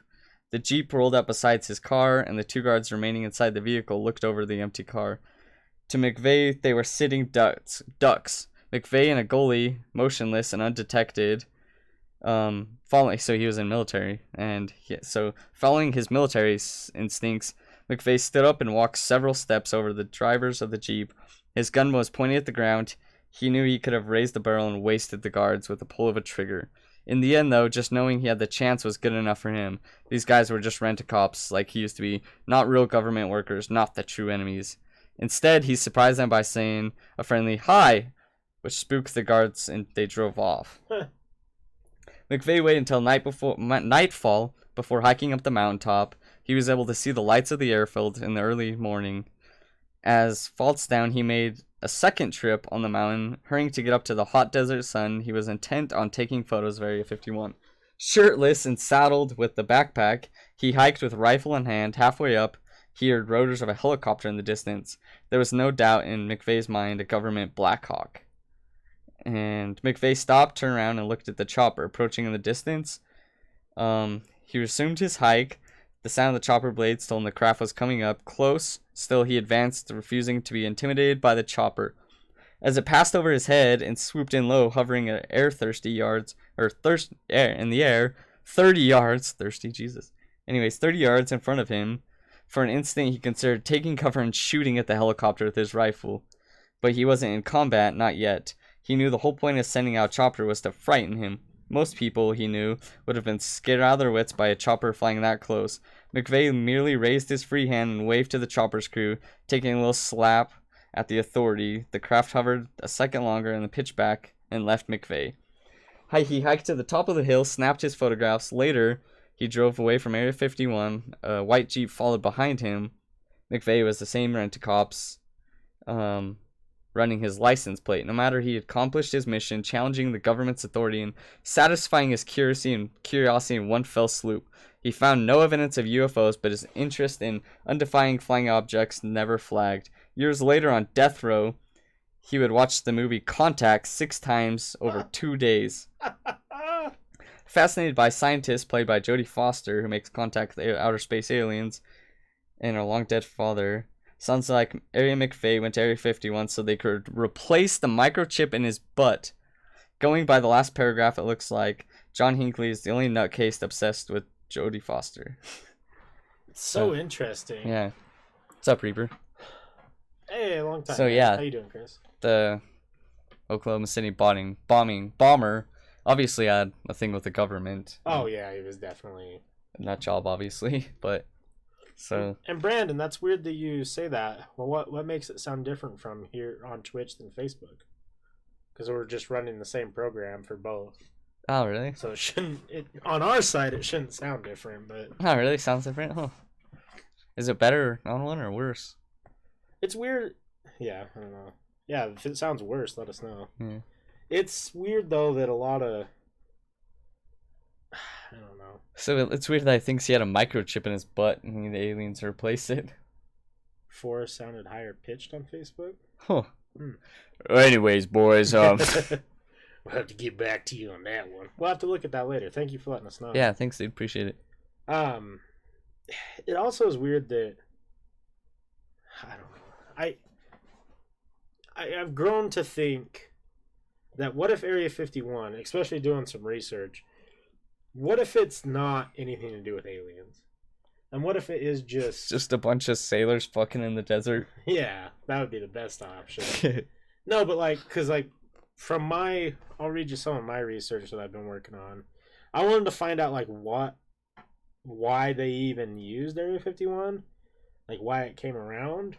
The Jeep rolled up beside his car, and the 2 guards remaining inside the vehicle looked over the empty car. To McVeigh, they were sitting ducks. McVeigh in a gully, motionless and undetected. So he was in military, and following his military instincts, McVeigh stood up and walked several steps over the drivers of the Jeep. His gun was pointed at the ground. He knew he could have raised the barrel and wasted the guards with the pull of a trigger. In the end, though, just knowing he had the chance was good enough for him. These guys were just rent-a-cops like he used to be, not real government workers, not the true enemies. Instead, he surprised them by saying a friendly "hi," which spooked the guards, and they drove off. McVeigh waited until nightfall before hiking up the mountaintop. He was able to see the lights of the airfield in the early morning. As falls down, he made a second trip on the mountain, hurrying to get up to the hot desert sun. He was intent on taking photos of Area 51. Shirtless and saddled with the backpack, he hiked with rifle in hand. Halfway up, he heard rotors of a helicopter in the distance. There was no doubt in McVeigh's mind a government Black Hawk. And McVeigh stopped, turned around, and looked at the chopper approaching in the distance. He resumed his hike. The sound of the chopper blades told him the craft was coming up close. Still, he advanced, refusing to be intimidated by the chopper. As it passed over his head and swooped in low, hovering at air 30 yards in the air, 30 yards, thirsty Jesus. Anyways, 30 yards in front of him. For an instant, he considered taking cover and shooting at the helicopter with his rifle. But he wasn't in combat, not yet. He knew the whole point of sending out a chopper was to frighten him. Most people, he knew, would have been scared out of their wits by a chopper flying that close. McVeigh merely raised his free hand and waved to the chopper's crew, taking a little slap at the authority. The craft hovered a second longer and then pitched back and left McVeigh. He hiked to the top of the hill, snapped his photographs. Later, he drove away from Area 51. A white Jeep followed behind him. McVeigh was the same rent-a-cops, running his license plate. No matter, he accomplished his mission, challenging the government's authority and satisfying his curiosity in one fell swoop. He found no evidence of UFOs, but his interest in undefined flying objects never flagged. Years later, on death row, he would watch the movie Contact 6 times over 2 days. Fascinated by scientists played by Jodie Foster, who makes contact with outer space aliens, and her long-dead father, sounds like Area McVeigh went to Area 51 so they could replace the microchip in his butt. Going by the last paragraph, it looks like John Hinckley is the only nutcase obsessed with Jodie Foster. It's so interesting. Yeah. What's up, Reaper? Hey, long time. So, yeah. How you doing, Chris? The Oklahoma City bomber obviously had a thing with the government. Oh, yeah, he was definitely... Nut job, obviously, but... So. And Brandon, that's weird that you say that. Well, what makes it sound different from here on Twitch than Facebook? Because we're just running the same program for both. Oh, really? So on our side, it shouldn't sound different, but... Oh, really? Sounds different? Huh. Is it better on one or worse? It's weird. Yeah, I don't know. Yeah, if it sounds worse, let us know. Yeah. It's weird, though, that a lot of... I don't know. So it's weird that he thinks he had a microchip in his butt and the aliens replaced it. 4 sounded higher pitched on Facebook? Huh. Anyways, boys, We'll have to get back to you on that one. We'll have to look at that later. Thank you for letting us know. Yeah, thanks, dude. Appreciate it. It also is weird that... I don't know. I've grown to think that what if Area 51, especially doing some research, what if it's not anything to do with aliens? And what if it is just a bunch of sailors fucking in the desert? Yeah, that would be the best option. No, but because I'll read you some of my research that I've been working on. I wanted to find out why they even used Area 51, why it came around.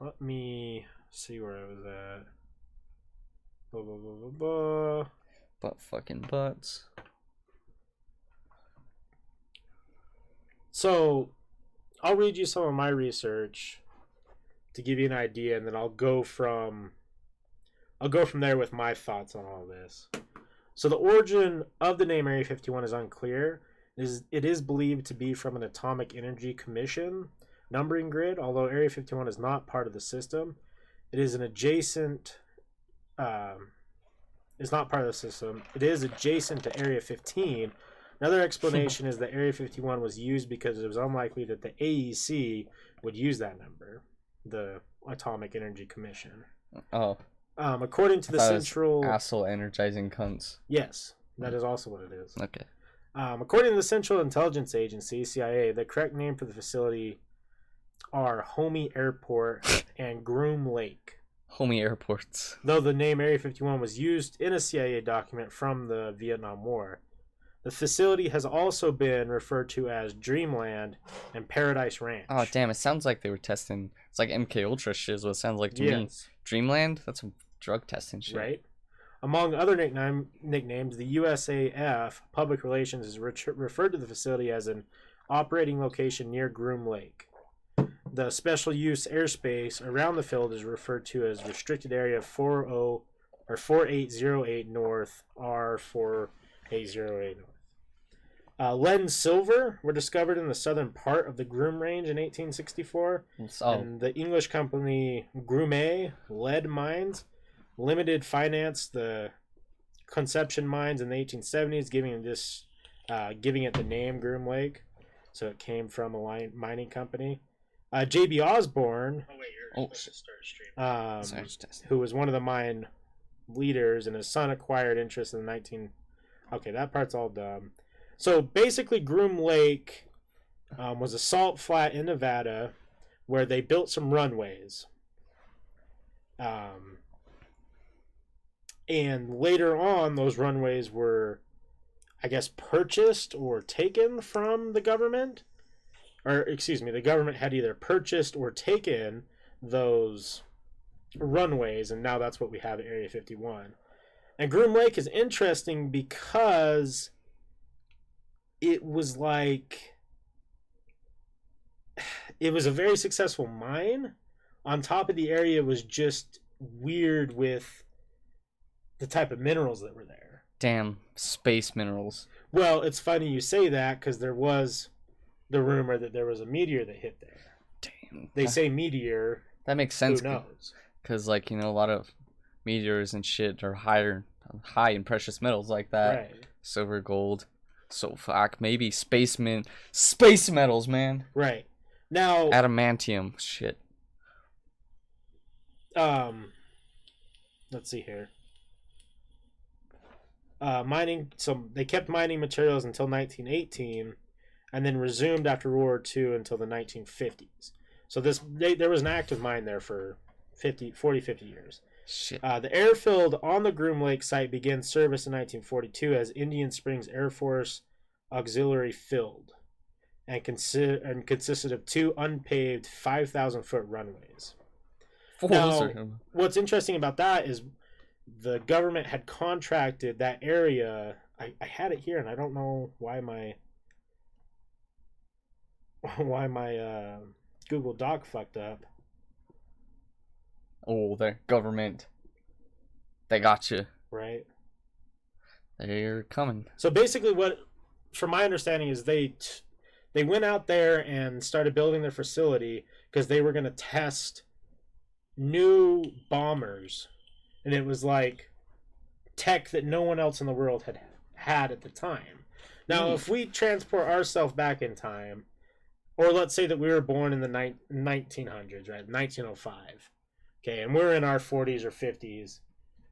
Let me see where I was at. Blah, blah, blah, blah, blah. Butt fucking butts. So, I'll read you some of my research to give you an idea, and then I'll go from there with my thoughts on all this. So, the origin of the name Area 51 is unclear. It is believed to be from an Atomic Energy Commission numbering grid, although Area 51 is not part of the system. It is adjacent to Area 15. Another explanation is that Area 51 was used because it was unlikely that the AEC would use that number, the Atomic Energy Commission. Oh. According to the Central... Asshole energizing cunts. Yes, that is also what it is. Okay. According to the Central Intelligence Agency, CIA, the correct name for the facility are Homey Airport and Groom Lake. Homey airports. Though the name Area 51 was used in a CIA document from the Vietnam War. The facility has also been referred to as Dreamland and Paradise Ranch. Oh, damn, it sounds like they were testing... It's like MK Ultra shit is what it sounds like to me. Dreamland? That's some drug testing shit. Right. Among other nicknames, the USAF Public Relations is referred to the facility as an operating location near Groom Lake. The special use airspace around the field is referred to as Restricted Area 4808 North, R4808 North. Lead and silver were discovered in the southern part of the Groom Range in 1864. And the English company Grumet Lead Mines Limited financed the Conception Mines in the 1870s, giving it the name Groom Lake. So it came from a mining company. J.B. Osborne, who was one of the mine leaders, and his son acquired interest in the 19... Okay, that part's all dumb. So basically, Groom Lake was a salt flat in Nevada where they built some runways. And later on, those runways were, I guess, purchased or taken from the government. Or, excuse me, the government had either purchased or taken those runways, and now that's what we have at Area 51. And Groom Lake is interesting because it was like... It was a very successful mine. On top of the area was just weird with the type of minerals that were there. Damn, space minerals. Well, it's funny you say that because there was the rumor that there was a meteor that hit there. Damn. They say meteor. That makes sense. Who knows? Because, like, you know, a lot of meteors and shit are high in precious metals like that. Right. Silver, gold. So, fuck, maybe space metals, man. Right. Now... Adamantium. Shit. Let's see here. Mining. So they kept mining materials until 1918, and then resumed after World War II until the 1950s. So there was an active mine there for 50 years. Shit. The airfield on the Groom Lake site began service in 1942 as Indian Springs Air Force Auxiliary Field, and consisted of two unpaved 5,000-foot runways. Now, what's interesting about that is the government had contracted that area. I had it here, and I don't know why my Google Doc fucked up. Oh, the government. They got you. Right. They're coming. So basically what, from my understanding, is they went out there and started building their facility because they were going to test new bombers, and it was like tech that no one else in the world had at the time. Now, if we transport ourselves back in time, or let's say that we were born in the 1900s, right, 1905, okay, and we're in our 40s or 50s,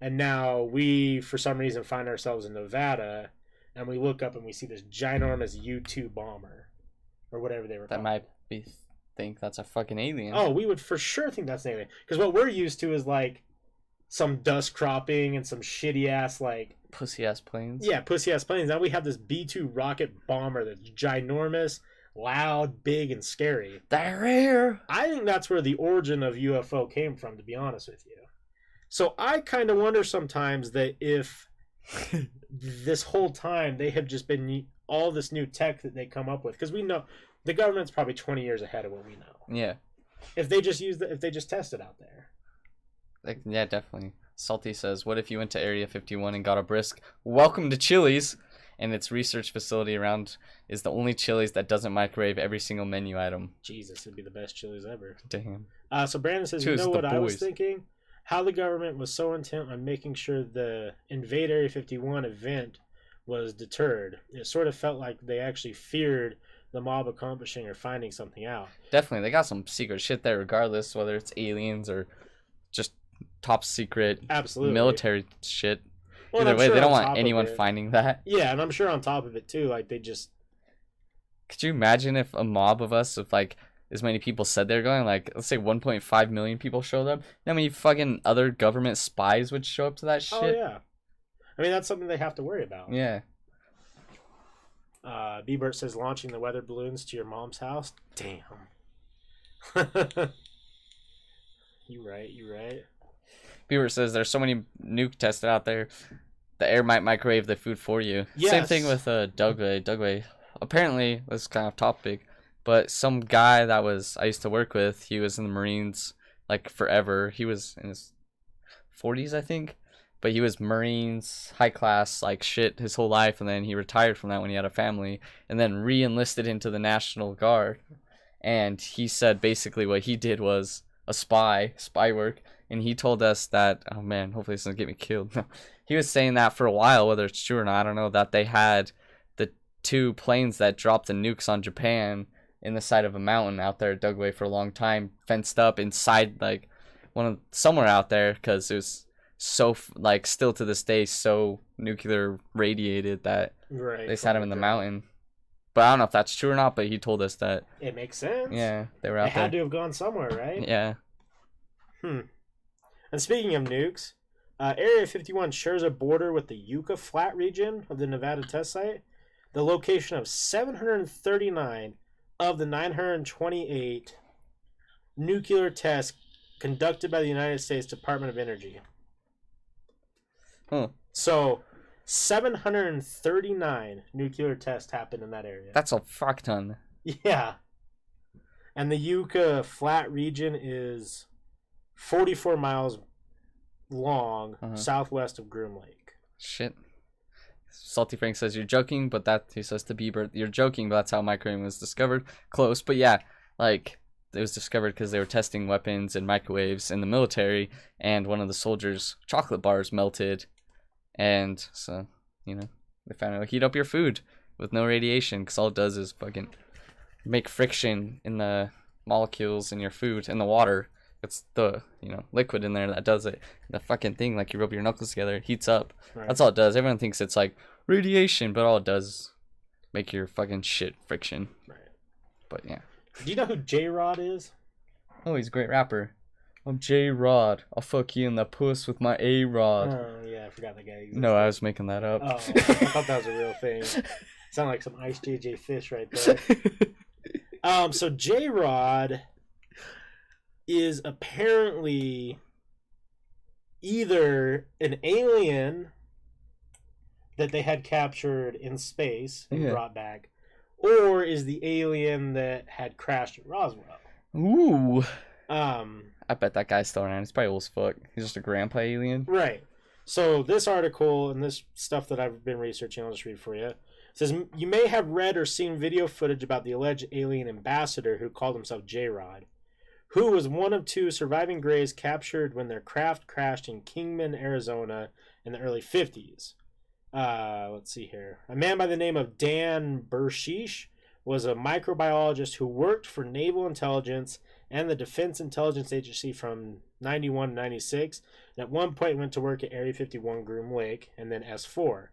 and now we, for some reason, find ourselves in Nevada, and we look up and we see this ginormous U-2 bomber, or whatever they were called. That might be... think that's a fucking alien. Oh, we would for sure think that's an alien. Because what we're used to is like some dust cropping and some shitty ass like pussy ass planes. Yeah, pussy ass planes. Now we have this B-2 rocket bomber that's ginormous, loud, big, and scary. They're here. I think that's where the origin of UFO came from, to be honest with you. So I kind of wonder sometimes that if this whole time they have just been all this new tech that they come up with, because we know the government's probably 20 years ahead of what we know. Yeah. If they just test it out there. Like, yeah, definitely. Salty says, what if you went to Area 51 and got a brisk welcome to Chili's, and its research facility around is the only Chili's that doesn't microwave every single menu item? Jesus, it'd be the best Chili's ever. Damn. So Brandon says, you know what I was thinking? How the government was so intent on making sure the Invade Area 51 event was deterred. It sort of felt like they actually feared the mob accomplishing or finding something out. Definitely. They got some secret shit there regardless, whether it's aliens or just top secret military shit. Well, either way, they don't want anyone finding that. Yeah, and I'm sure on top of it too, like they just... Could you imagine if a mob of us, if like as many people said they're going, like let's say 1.5 million people showed up, how many fucking other government spies would show up to that shit? Oh yeah. I mean, that's something they have to worry about. Yeah. B-Bert says launching the weather balloons to your mom's house. Damn. You right. B-Bert says there's so many nuke tested out there, the air might microwave the food for you. Yes. Same thing with Dugway. Apparently, this is kind of topic, but some guy that I used to work with, he was in the Marines like forever. He was in his 40s, I think. but he was Marines, high class, like shit his whole life, and then he retired from that when he had a family, and then re-enlisted into the National Guard. And he said basically what he did was a spy work, and he told us that, oh man, hopefully this doesn't get me killed. He was saying that for a while, whether it's true or not, I don't know, that they had the 2 planes that dropped the nukes on Japan in the side of a mountain out there dug away for a long time, fenced up inside like somewhere out there, because it was so like still to this day so nuclear radiated that they just had him in the mountain. But I don't know if that's true or not, but he told us that. It makes sense. Yeah, they were out there. They had to have gone somewhere, right? Yeah. And speaking of nukes, Area 51 shares a border with the Yucca Flat region of the Nevada test site, the location of 739 of the 928 nuclear tests conducted by the United States Department of Energy. So, 739 nuclear tests happened in that area. That's a fuck ton. Yeah. And the Yucca Flat region is 44 miles long, southwest of Groom Lake. Shit. Salty Frank says you're joking, but that he says to Bieber, you're joking, but that's how microwave was discovered. Close, but yeah, like it was discovered because they were testing weapons and microwaves in the military, and one of the soldiers' chocolate bars melted, and so they found out heat up your food with no radiation, because all it does is fucking make friction in the molecules in your food and the water. It's the liquid in there that does it. The fucking thing, like you rub your knuckles together, it heats up. Right. That's all it does. Everyone thinks it's like radiation, but all it does is make your fucking shit friction. Right. But yeah. Do you know who J-Rod is? Oh, he's a great rapper. I'm J-Rod. I'll fuck you in the puss with my A-Rod. Oh yeah, I forgot that guy existed. No, I was making that up. Oh, I thought that was a real thing. Sound like some Ice JJ Fish right there. So J-Rod is apparently either an alien that they had captured in space and brought back, or is the alien that had crashed at Roswell. Ooh. I bet that guy's still around. He's probably old as fuck. He's just a grandpa alien. Right. So this article and this stuff that I've been researching, I'll just read for you. It says, you may have read or seen video footage about the alleged alien ambassador who called himself J-Rod, who was one of 2 surviving Greys captured when their craft crashed in Kingman, Arizona in the early 50s. Let's see here. A man by the name of Dan Bershish was a microbiologist who worked for Naval Intelligence and the Defense Intelligence Agency from 91 to 96, and at one point went to work at Area 51 Groom Lake and then S4.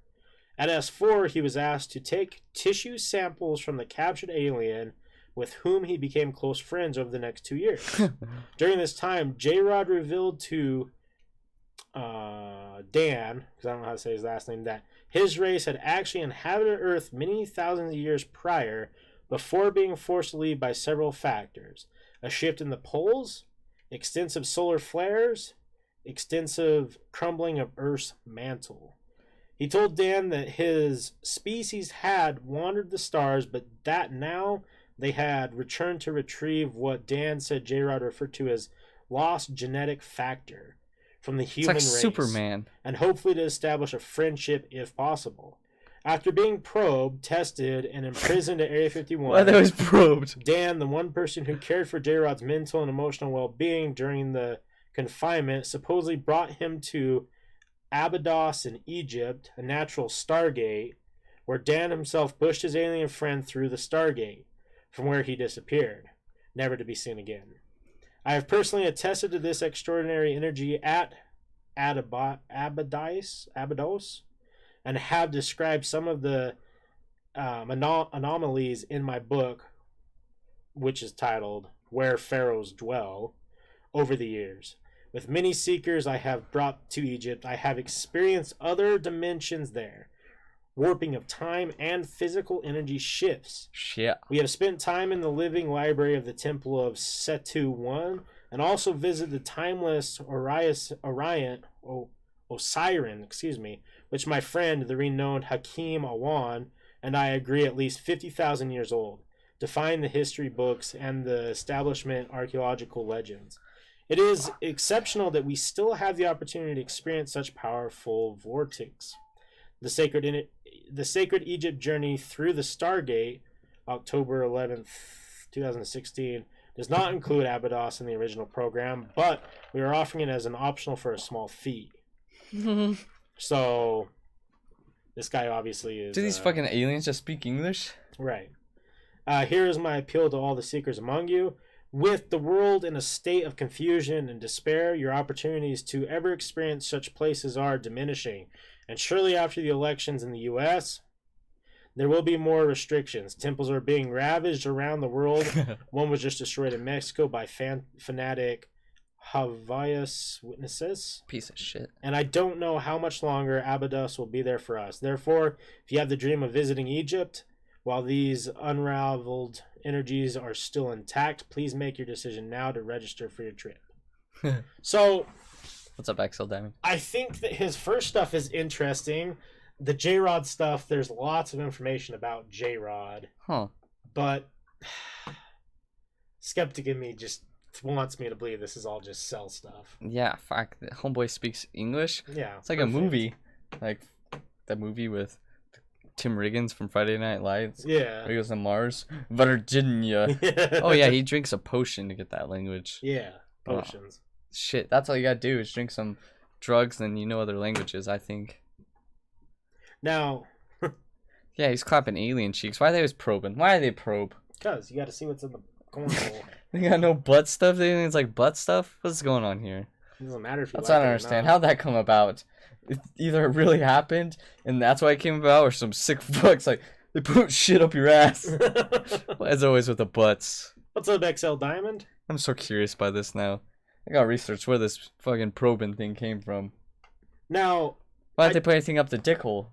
At S4, he was asked to take tissue samples from the captured alien with whom he became close friends over the next 2 years. During this time, J-Rod revealed to Dan, because I don't know how to say his last name, that his race had actually inhabited Earth many thousands of years prior before being forced to leave by several factors. A shift in the poles, extensive solar flares, extensive crumbling of Earth's mantle. He told Dan that his species had wandered the stars, but that now they had returned to retrieve what Dan said J-Rod referred to as lost genetic factor from the human race. It's like Superman. And hopefully to establish a friendship if possible. After being probed, tested, and imprisoned at Area 51, why they was probed? Dan, the one person who cared for J-Rod's mental and emotional well-being during the confinement, supposedly brought him to Abydos in Egypt, a natural stargate, where Dan himself pushed his alien friend through the stargate, from where he disappeared, never to be seen again. I have personally attested to this extraordinary energy at Abydos, and have described some of the anomalies in my book, which is titled Where Pharaohs Dwell, over the years. With many seekers I have brought to Egypt, I have experienced other dimensions there. Warping of time and physical energy shifts. Shit. We have spent time in the living library of the Temple of Setu I, and also visited the timeless Osiren, which my friend, the renowned Hakim Awan, and I agree at least 50,000 years old, define the history books and the establishment archaeological legends. It is exceptional that we still have the opportunity to experience such powerful vortex. The sacred Egypt journey through the Stargate, October 11th, 2016, does not include Abydos in the original program, but we are offering it as an optional for a small fee. So, this guy obviously is... Do these fucking aliens just speak English? Right. Here is my appeal to all the seekers among you. With the world in a state of confusion and despair, your opportunities to ever experience such places are diminishing. And surely after the elections in the U.S., there will be more restrictions. Temples are being ravaged around the world. One was just destroyed in Mexico by fanatic Havaias witnesses. Piece of shit. And I don't know how much longer Abydos will be there for us. Therefore, if you have the dream of visiting Egypt, while these unraveled energies are still intact, please make your decision now to register for your trip. So, what's up, Axel Diamond? I think that his first stuff is interesting. The J-Rod stuff, there's lots of information about J-Rod. Huh. But skeptic in me just wants me to believe this is all just sell stuff. Yeah, fuck. Homeboy speaks English. Yeah. It's like perfect. A movie. Like that movie with Tim Riggins from Friday Night Lights. Yeah. Where he goes to Mars. Virginia. Yeah. Oh, yeah, he drinks a potion to get that language. Yeah, potions. Oh, shit, that's all you gotta do is drink some drugs and you know other languages, I think. Now. Yeah, he's clapping alien cheeks. Why are they always probing? Why are they probe? Because you gotta see what's in the cornhole. They got no butt stuff? The aliens like butt stuff? What's going on here? It doesn't matter if you that's like what I don't understand. How'd that come about? Either it really happened and that's why it came about, or some sick fucks like they put shit up your ass. As always with the butts. What's up, XL Diamond? I'm so curious by this now. I gotta research where this fucking probing thing came from. Now, why'd they put anything up the dick hole?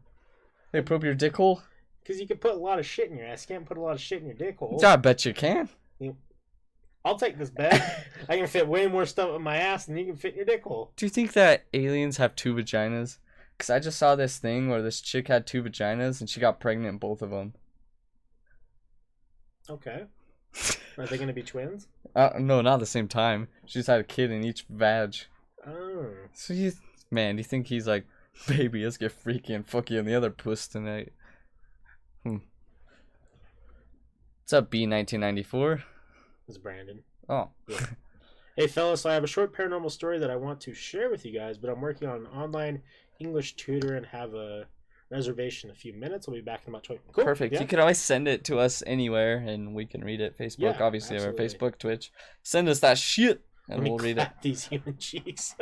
They probe your dick hole? Because you can put a lot of shit in your ass. You can't put a lot of shit in your dick hole. I bet you can. I'll take this bet. I can fit way more stuff in my ass than you can fit in your dick hole. Do you think that aliens have two vaginas? Because I just saw this thing where this chick had two vaginas and she got pregnant in both of them. Okay. Are they going to be twins? No, not at the same time. She just had a kid in each vag. Oh. So do you think he's like, baby, let's get freaky and fuck you and the other puss tonight. What's up, B1994? This is Brandon. Oh. Yeah. Hey, fellas, so I have a short paranormal story that I want to share with you guys, but I'm working on an online English tutor and have a reservation in a few minutes. I'll be back in about 20 minutes. Cool. Perfect. Yeah. You can always send it to us anywhere, and we can read it. Facebook, obviously, our Facebook, Twitch. Send us that shit, and we'll read it. These human cheeks.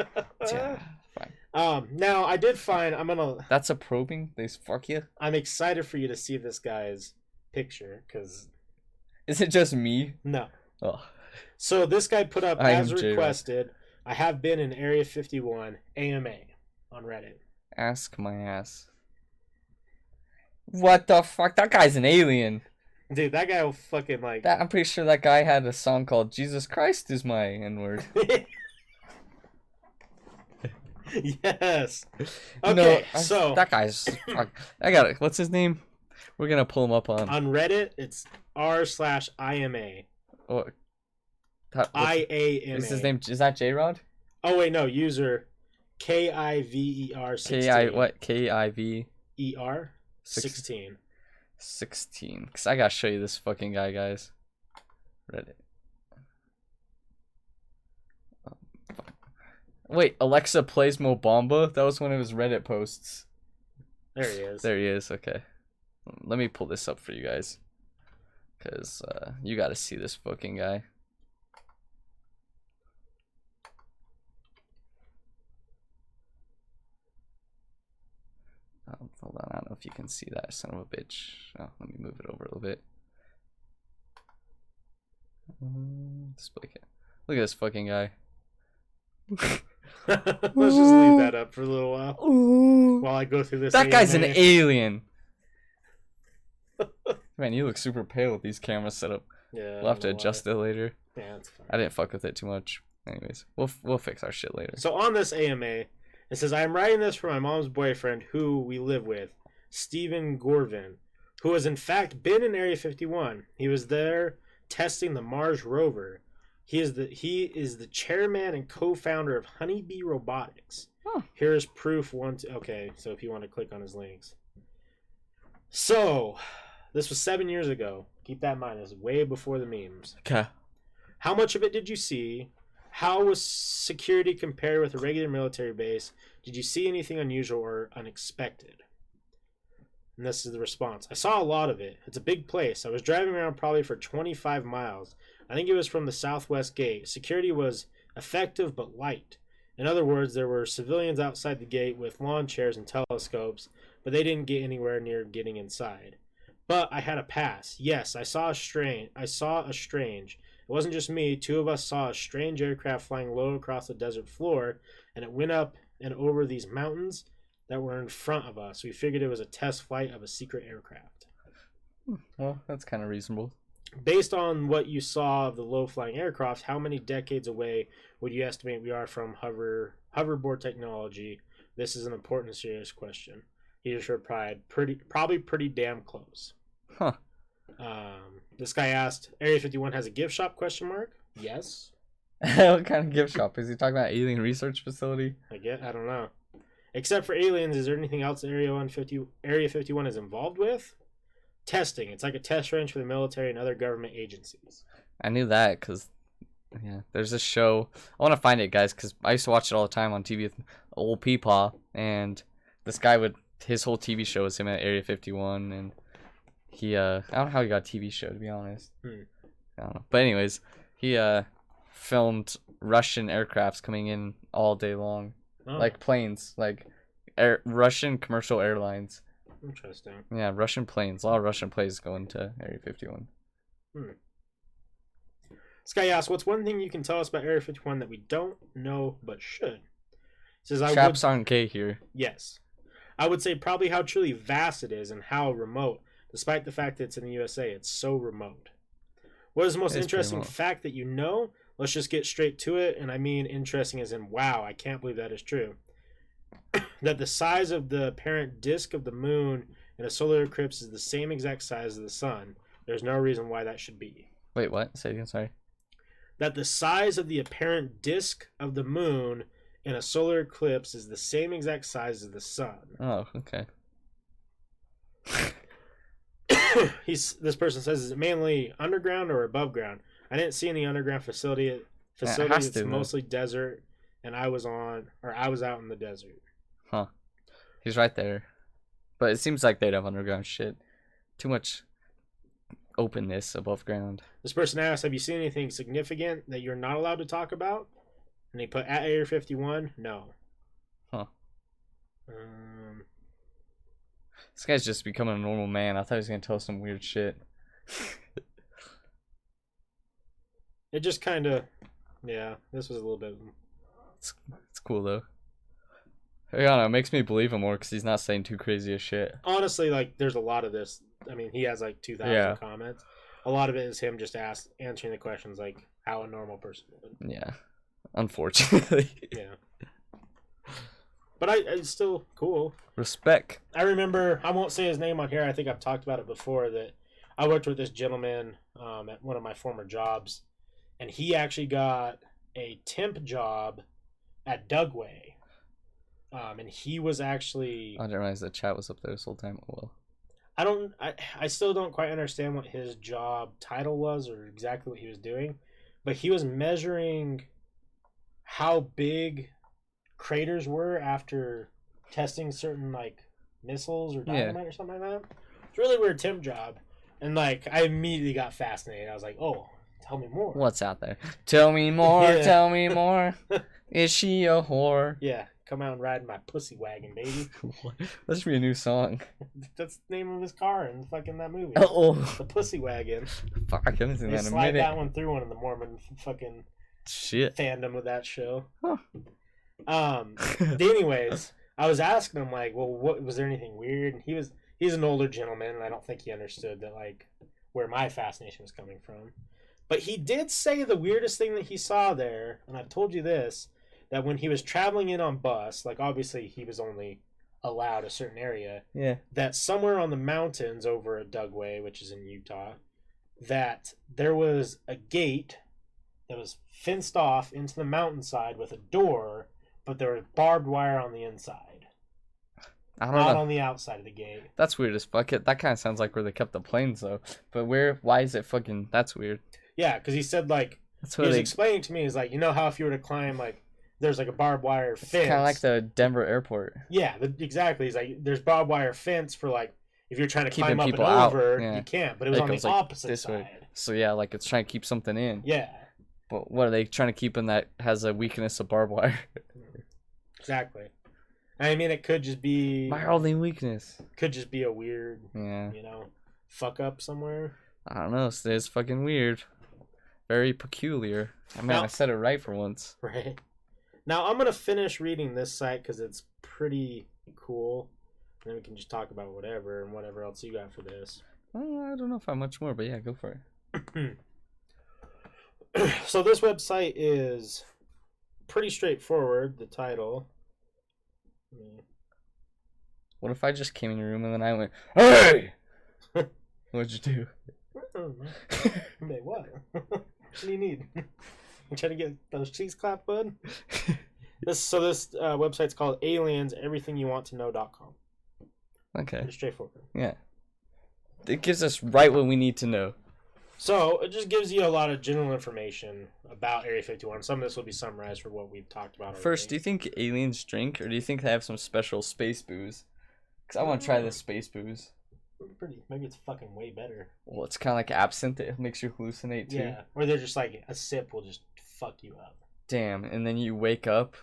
Yeah, fine. Now, I did find, That's a probing? They fuck you? I'm excited for you to see this guy's picture, because... Is it just me? No. Oh. So this guy put up, as requested, I have been in Area 51 AMA on Reddit. Ask my ass. What the fuck? That guy's an alien. Dude, that guy will fucking like... I'm pretty sure that guy had a song called Jesus Christ is my N-word. Yes. Okay, so... That guy's... Fuck. I got it. What's his name? We're gonna pull him up on... On Reddit, it's r/IMA. Oh, IAMA. Is his name? Is that J-Rod? Oh wait, no. User KIVER 16. What? KIV ER 16. 16. Cause I gotta show you this fucking guy, guys. Reddit. Oh, fuck. Wait, Alexa plays Mo Bamba? That was one of his Reddit posts. There he is. There he is. Okay. Let me pull this up for you guys. Cause you gotta see this fucking guy. Hold on, I don't know if you can see that, son of a bitch. Oh, let me move it over a little bit. Display cam. Look at this fucking guy. Let's just leave that up for a little while. While I go through this. That guy's an alien. Man, you look super pale with these cameras set up. Yeah. We'll have to adjust it later. Yeah, that's fine. I didn't fuck with it too much. Anyways, we'll fix our shit later. So on this AMA, it says, I am writing this for my mom's boyfriend, who we live with, Stephen Gorvin, who has in fact been in Area 51. He was there testing the Mars rover. He is the chairman and co-founder of Honeybee Robotics. Huh. Here is proof okay, so if you want to click on his links. So, this was 7 years ago. Keep that in mind. It's way before the memes. Okay. How much of it did you see? How was security compared with a regular military base? Did you see anything unusual or unexpected? And this is the response. I saw a lot of it. It's a big place. I was driving around probably for 25 miles. I think it was from the southwest gate. Security was effective but light. In other words, there were civilians outside the gate with lawn chairs and telescopes, but they didn't get anywhere near getting inside. But I had a pass. Yes, I saw a strange. It wasn't just me. Two of us saw a strange aircraft flying low across the desert floor, and it went up and over these mountains that were in front of us. We figured it was a test flight of a secret aircraft. Well, that's kind of reasonable. Based on what you saw of the low-flying aircraft, how many decades away would you estimate we are from hoverboard technology? This is an important and serious question. He just replied, probably pretty damn close. Huh. This guy asked, Area 51 has a gift shop, question mark? Yes. What kind of gift shop? Is he talking about alien research facility? I don't know. Except for aliens, is there anything else Area 51 is involved with? Testing. It's like a test range for the military and other government agencies. I knew that because, yeah, there's this show. I want to find it, guys, because I used to watch it all the time on TV with old Peepaw, and this guy his whole TV show was him at Area 51, and he, I don't know how he got a TV show, to be honest. I don't know. But anyways, he, filmed Russian aircrafts coming in all day long. Oh. Like planes, like Russian commercial airlines. Interesting. Yeah, Russian planes. A lot of Russian planes going to Area 51. This guy asked, what's one thing you can tell us about Area 51 that we don't know but should? He says, Chaps aren't gay here. Yes. I would say probably how truly vast it is and how remote. Despite the fact that it's in the USA, it's so remote. What is the most interesting fact that you know? Let's just get straight to it. And I mean interesting as in, wow, I can't believe that is true. That the size of the apparent disk of the moon in a solar eclipse is the same exact size as the sun. There's no reason why that should be. Wait, what? Say it again, sorry. That the size of the apparent disk of the moon in a solar eclipse is the same exact size as the sun. Oh, okay. This person says, is it mainly underground or above ground? I didn't see any underground facility. It's mostly desert, and I was out in the desert. Huh. He's right there. But it seems like they'd have underground shit. Too much openness above ground. This person asked, have you seen anything significant that you're not allowed to talk about? And he put, at Area 51, no. Huh. This guy's just becoming a normal man. I thought he was going to tell some weird shit. It just kind of, yeah, this was a little bit. It's cool, though. I don't know, it makes me believe him more because he's not saying too crazy as shit. Honestly, like, there's a lot of this. I mean, he has like 2,000 comments. A lot of it is him just answering the questions like how a normal person would. Yeah, unfortunately. Yeah. But it's still cool. Respect. I remember, I won't say his name on here. I think I've talked about it before, that I worked with this gentleman at one of my former jobs, and he actually got a temp job at Dugway. And he was actually... I didn't realize the chat was up there this whole time. Oh, well. I still don't quite understand what his job title was or exactly what he was doing, but he was measuring how big craters were after testing certain like missiles or dynamite or something like that. It's a really weird temp job, and like I immediately got fascinated. I was like, "Oh, tell me more. What's out there? Tell me more. Yeah. Tell me more. Is she a whore? Yeah, come out and ride in my pussy wagon, baby." That should be a new song. That's the name of his car in fucking that movie. Oh, the pussy wagon. Fuck, I haven't seen that in a slide minute. that one through one of the Mormon fucking shit fandom of that show. Huh. Anyways, I was asking him like, well, what was there anything weird? And he's an older gentleman, and I don't think he understood that like where my fascination was coming from. But he did say the weirdest thing that he saw there, and I've told you this, that when he was traveling in on bus, like obviously he was only allowed a certain area. Yeah. That somewhere on the mountains over at Dugway, which is in Utah, that there was a gate that was fenced off into the mountainside with a door, but there was barbed wire on the inside. I don't Not know. on the outside of the gate. That's weird as fuck. That kind of sounds like where they kept the planes, though. But why is it fucking... That's weird. Yeah, because he said, like... That's he what was they... explaining to me, is like, you know how if you were to climb, like, there's like a barbed wire fence. It's kind of like the Denver airport. Yeah, exactly. He's like, there's barbed wire fence for, like, if you're trying to Keeping climb up and people out, over, yeah. you can't. But it was on the like, opposite this side. way. So, yeah, like, it's trying to keep something in. Yeah. But what are they trying to keep in that has a weakness of barbed wire? Exactly. I mean, it could just be... My only weakness. Could just be a weird, Yeah. you know, fuck up somewhere. I don't know. It's fucking weird. Very peculiar. I mean, I said it right for once. Right. Now, I'm going to finish reading this site because it's pretty cool. And then we can just talk about whatever and whatever else you got for this. Well, I don't know if I have much more, but yeah, go for it. So this website is pretty straightforward, the title. What if I just came in your room and then I went, "Hey!" What'd you do? Hey, what? What do you need? You trying to get those cheese clap, bud? This website's called AliensEverythingYouWantToKnow.com. Okay. Pretty straightforward. Yeah. It gives us right what we need to know. So, it just gives you a lot of general information about Area 51. Some of this will be summarized for what we've talked about already. First, do you think aliens drink, or do you think they have some special space booze? Because I want to try this space booze. Maybe it's fucking way better. Well, it's kind of like absinthe. It makes you hallucinate, too. Yeah, or they're just like, a sip will just fuck you up. Damn, and then you wake up.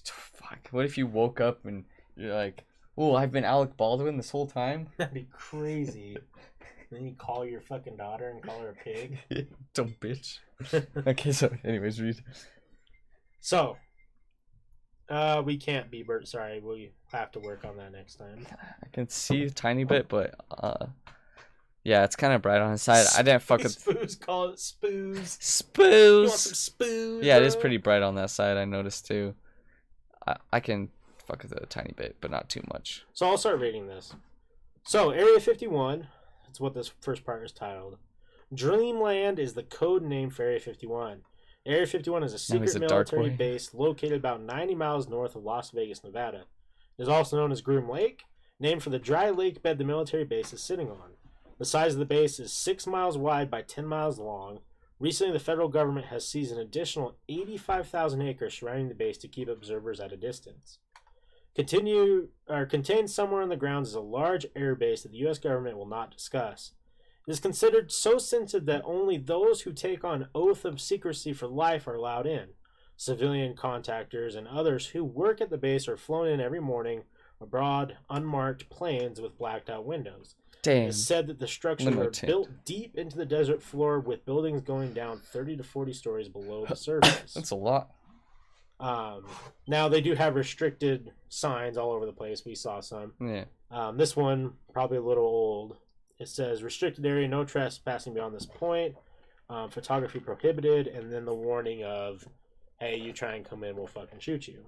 Fuck, what if you woke up and you're like, oh, I've been Alec Baldwin this whole time? That'd be crazy. Then you call your fucking daughter and call her a pig. Dumb bitch. Okay, so anyways, read. So, we can't be Bert. Sorry, we have to work on that next time. I can see a tiny bit, but yeah, it's kind of bright on his side. I didn't fuck with. Spoos, call it spoos. Spoos. You want some spoos? Yeah, it is pretty bright on that side. I noticed too. I can fuck with it a tiny bit, but not too much. So I'll start reading this. So Area 51. That's what this first part is titled. Dreamland is the code name for Area 51. Area 51 is a secret military base located about 90 miles north of Las Vegas, Nevada. It is also known as Groom Lake, named for the dry lake bed the military base is sitting on. The size of the base is 6 miles wide by 10 miles long. Recently, the federal government has seized an additional 85,000 acres surrounding the base to keep observers at a distance. Contained somewhere on the grounds is a large air base that the U.S. government will not discuss. It is considered so sensitive that only those who take on oath of secrecy for life are allowed in. Civilian contractors and others who work at the base are flown in every morning aboard unmarked planes with blacked out windows. Damn. It's said that the structures are built deep into the desert floor with buildings going down 30 to 40 stories below the surface. That's a lot. Now they do have restricted signs all over the place. We saw some. Yeah. This one, probably a little old. It says, restricted area, no trespassing beyond this point. Photography prohibited. And then the warning of, hey, you try and come in, we'll fucking shoot you.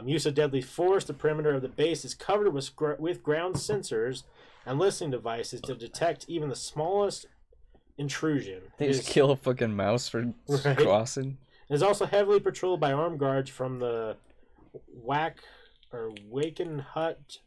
Use of deadly force. The perimeter of the base is covered with ground sensors and listening devices to detect even the smallest intrusion. They just kill a fucking mouse for crossing. It is also heavily patrolled by armed guards from the Waken Hut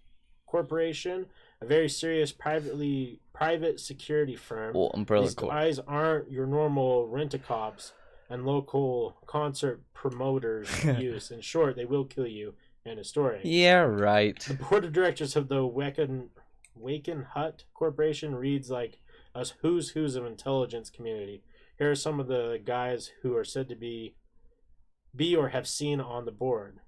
Corporation, a very serious private security firm. Well, Umbrella These Corp. guys aren't your normal rent-a-cops and local concert promoters use. In short, they will kill you. End of story. Yeah, right. The board of directors of the Waken Hut Corporation reads like us who's of intelligence community. Here are some of the guys who are said to be or have seen on the board.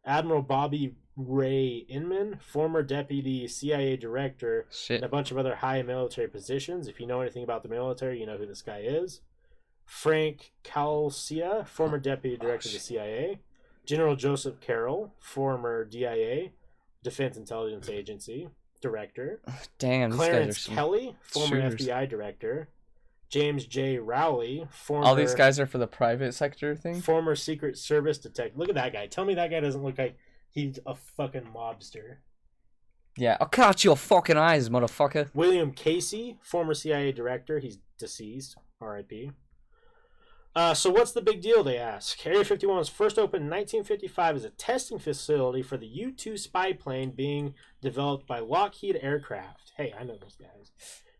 Admiral Bobby Ray Inman, former deputy CIA director, and a bunch of other high military positions. If you know anything about the military, you know who this guy is. Frank Calcia, former deputy director of the CIA. General Joseph Carroll, former DIA, Defense Intelligence Agency director. Damn, Clarence Kelly, former shooters. FBI director. James J. Rowley, former... All these guys are for the private sector thing? Former Secret Service detective. Look at that guy. Tell me that guy doesn't look like he's a fucking mobster. Yeah, I'll cut your fucking eyes, motherfucker. William Casey, former CIA director. He's deceased. R.I.P. So what's the big deal, they ask. Area 51 was first opened in 1955 as a testing facility for the U-2 spy plane being developed by Lockheed Aircraft. Hey, I know those guys.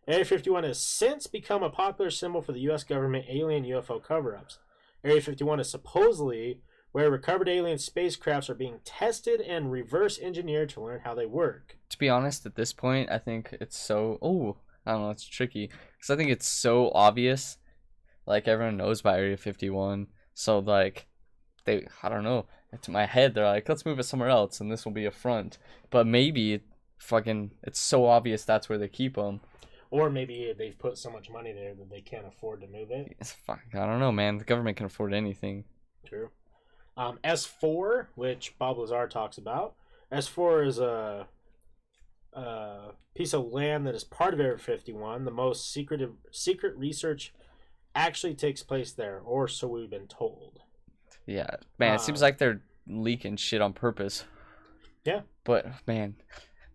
Area 51 has since become a popular symbol for the U.S. government alien UFO cover-ups. Area 51 is supposedly where recovered alien spacecrafts are being tested and reverse engineered to learn how they work. To be honest, at this point, I think it's so... Oh, I don't know, it's tricky. Because I think it's so obvious. Like, everyone knows about Area 51. So, like, I don't know. To my head, they're like, let's move it somewhere else, and this will be a front. But maybe, it's so obvious that's where they keep them. Or maybe they've put so much money there that they can't afford to move it. I don't know, man. The government can afford anything. True. S4, which Bob Lazar talks about. S4 is a piece of land that is part of Area 51. The most secret research actually takes place there, or so we've been told. Yeah, man, it seems like they're leaking shit on purpose. Yeah. But, man,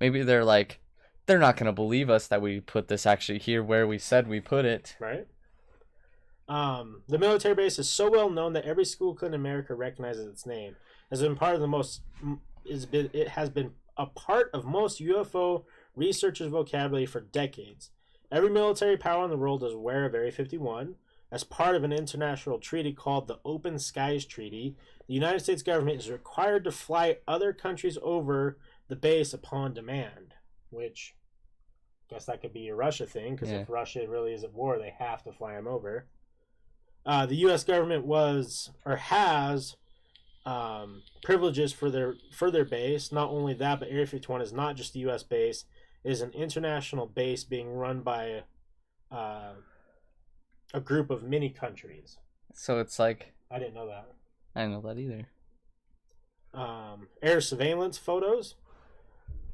maybe they're like, they're not going to believe us that we put this actually here where we said we put it. Right. The military base is so well known that every school in America recognizes its name. It has been a part of most UFO researchers' vocabulary for decades. Every military power in the world is aware of Area 51. As part of an international treaty called the Open Skies Treaty, the United States government is required to fly other countries over the base upon demand, which I guess that could be a Russia thing, because if Russia really is at war, they have to fly them over. The U.S. government has privileges for their base. Not only that, but Area 51 is not just a U.S. base; it is an international base being run by a group of many countries. So it's like... I didn't know that. I didn't know that either. Air surveillance photos.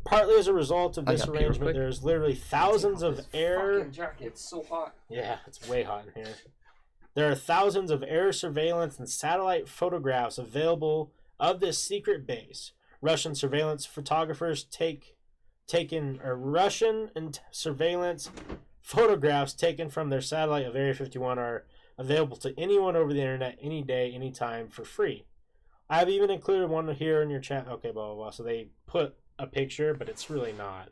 Partly as a result of this arrangement, there's literally thousands of air... jacket. It's so hot. Yeah, it's way hot in here. There are thousands of air surveillance and satellite photographs available of this secret base. Russian surveillance photographers Russian and surveillance photographs taken from their satellite of Area 51 are available to anyone over the internet, any day, anytime, for free. I've even included one here in your chat. Okay, blah, blah, blah. So they put a picture, but it's really not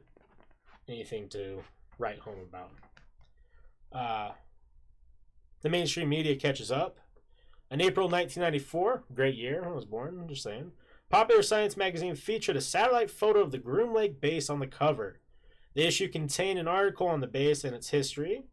anything to write home about. The mainstream media catches up. In April 1994, great year, I was born, I'm just saying, Popular Science magazine featured a satellite photo of the Groom Lake base on the cover. The issue contained an article on the base and its history.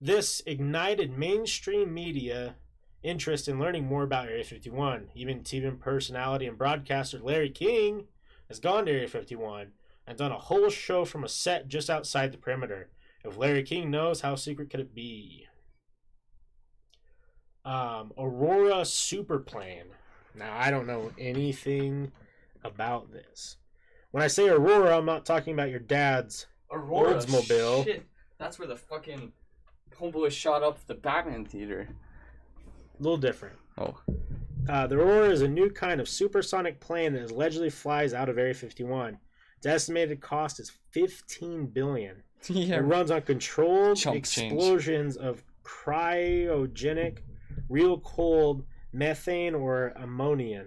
This ignited mainstream media interest in learning more about Area 51. Even TV personality and broadcaster Larry King has gone to Area 51 and done a whole show from a set just outside the perimeter. If Larry King knows, how secret could it be? Aurora superplane. Now, I don't know anything about this. When I say Aurora, I'm not talking about your dad's Oldsmobile. Shit. That's where the fucking homeboy shot up the Batman theater. A little different. Oh. The Aurora is a new kind of supersonic plane that allegedly flies out of Area 51. Its estimated cost is $15 billion. Yeah. It runs on controlled Chump explosions of cryogenic, real cold methane or ammonia.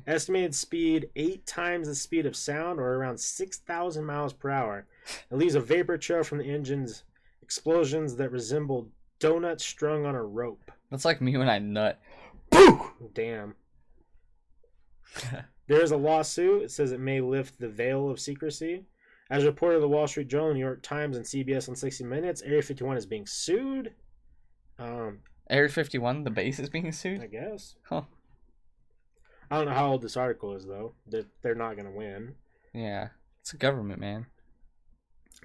Estimated speed 8 times the speed of sound, or around 6,000 miles per hour. It leaves a vapor trail from the engine's explosions that resemble donuts strung on a rope. That's like me when I nut. Damn. There is a lawsuit. It says it may lift the veil of secrecy. As reported in the Wall Street Journal, New York Times, and CBS on 60 Minutes, Area 51 is being sued. Area 51, the base is being sued? I guess. Huh. I don't know how old this article is, though. They're not going to win. Yeah. It's a government, man.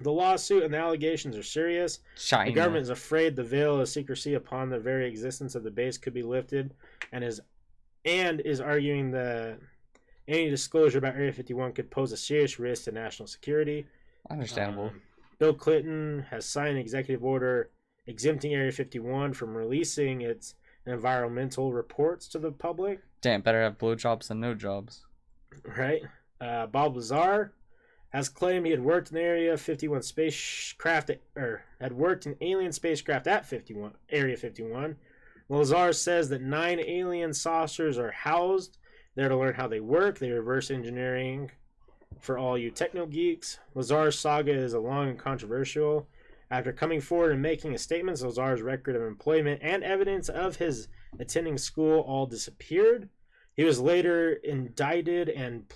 The lawsuit and the allegations are serious. China. The government is afraid the veil of secrecy upon the very existence of the base could be lifted, and is arguing that any disclosure about Area 51 could pose a serious risk to national security. Understandable. Bill Clinton has signed an executive order exempting Area 51 from releasing its environmental reports to the public. Damn, better have blowjobs than no jobs. Right. Bob Lazar has claimed he had worked in Area 51 spacecraft, or had worked in alien spacecraft at Area 51. Lazar says that 9 alien saucers are housed there to learn how they work. They reverse engineering for all you techno geeks. Lazar's saga is long and controversial. After coming forward and making a statement, Lazar's record of employment and evidence of his attending school all disappeared. He was later indicted and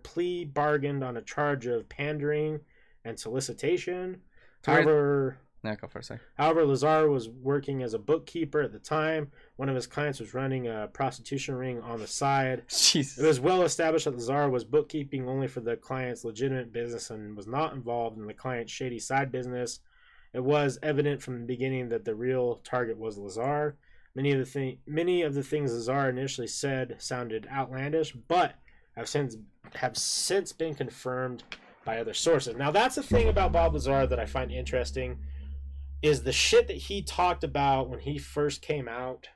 plea bargained on a charge of pandering and solicitation. However, go for a second. However, Lazar was working as a bookkeeper at the time. One of his clients was running a prostitution ring on the side. Jesus. It was well established that Lazar was bookkeeping only for the client's legitimate business and was not involved in the client's shady side business. It was evident from the beginning that the real target was Lazar. Many of the things Lazar initially said sounded outlandish, but have since been confirmed by other sources. Now, that's the thing about Bob Lazar that I find interesting, is the shit that he talked about when he first came out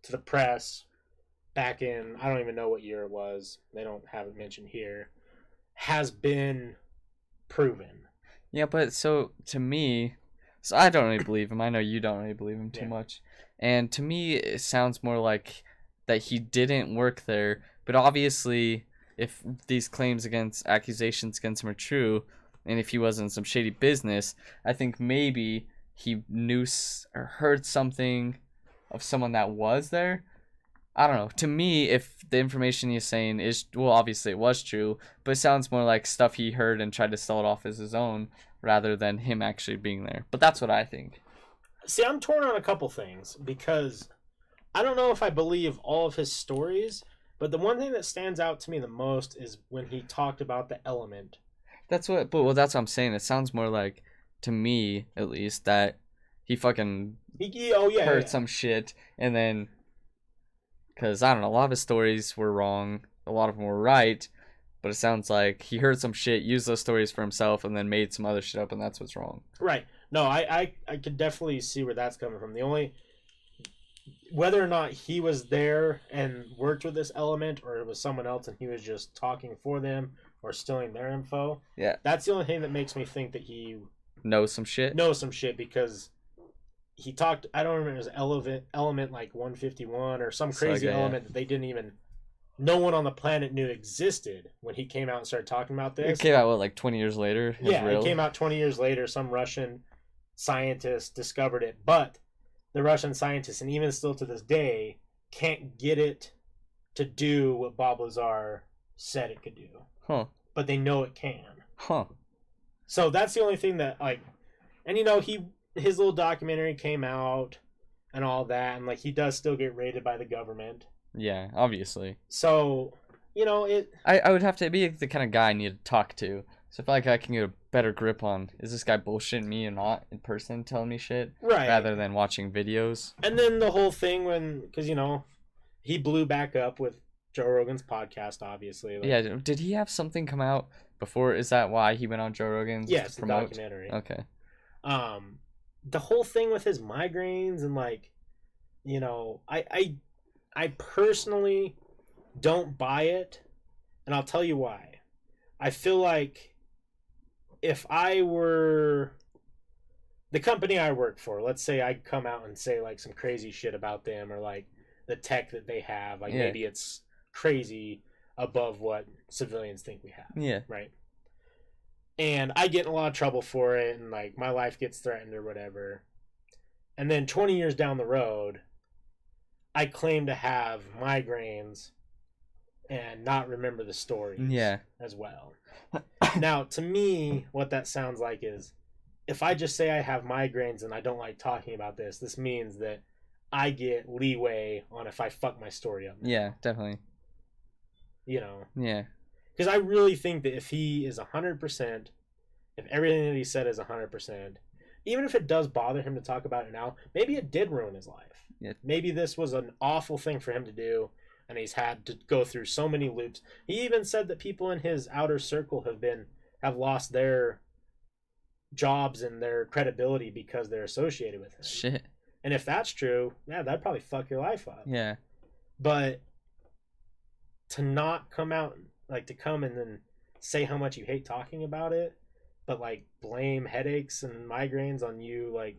to the press back in, I don't even know what year it was, they don't have it mentioned here, has been proven. Yeah, but so to me, so I don't really believe him. I know you don't really believe him too much. And to me, it sounds more like that he didn't work there. But obviously, if these accusations against him are true, and if he was in some shady business, I think maybe he knew or heard something of someone that was there. I don't know. To me, if the information he's saying is, well, obviously it was true, but it sounds more like stuff he heard and tried to sell it off as his own rather than him actually being there. But that's what I think. See, I'm torn on a couple things because I don't know if I believe all of his stories, but the one thing that stands out to me the most is when he talked about the element. That's what I'm saying. It sounds more like, to me at least, that he fucking heard some shit and then, because I don't know, a lot of his stories were wrong, a lot of them were right, but it sounds like he heard some shit, used those stories for himself, and then made some other shit up, and that's what's wrong. Right. No, I could definitely see where that's coming from. The only, whether or not he was there and worked with this element, or it was someone else and he was just talking for them or stealing their info. Yeah. That's the only thing that makes me think that he knows some shit. Because he talked, I don't remember, it was element like 151 or some crazy element that they didn't even, no one on the planet knew existed when he came out and started talking about this. It came out, like 20 years later? It came out 20 years later. Some Russian scientist discovered it, but the Russian scientists, and even still to this day, can't get it to do what Bob Lazar said it could do. Huh. But they know it can. Huh. So that's the only thing that, like, and you know, his little documentary came out and all that, and like he does still get rated by the government. Yeah, obviously. So, you know, I would have to be the kind of guy I need to talk to. So I feel like I can get a better grip on, is this guy bullshitting me or not in person, telling me shit? Right. Rather than watching videos. And then the whole thing because, you know, he blew back up with Joe Rogan's podcast, obviously. Yeah, did he have something come out before? Is that why he went on Joe Rogan's? Yes, the documentary. Okay. The whole thing with his migraines and, like, you know, I personally don't buy it, and I'll tell you why. I feel like if I were the company I work for, let's say I come out and say like some crazy shit about them or like the tech that they have, like maybe it's crazy above what civilians think we have. Yeah. Right. And I get in a lot of trouble for it, and like my life gets threatened or whatever. And then 20 years down the road, I claim to have migraines and not remember the stories as well. Now, to me, what that sounds like is if I just say I have migraines and I don't like talking about this means that I get leeway on if I fuck my story up. Yeah, definitely. You know? Yeah. Because I really think that if he is 100%, if everything that he said is 100%, even if it does bother him to talk about it now, maybe it did ruin his life. Yeah. Maybe this was an awful thing for him to do, and he's had to go through so many loops. He even said that people in his outer circle have lost their jobs and their credibility because they're associated with him. Shit. And if that's true, yeah, that'd probably fuck your life up. Yeah. But to not come out, like to come and then say how much you hate talking about it, but like blame headaches and migraines on you like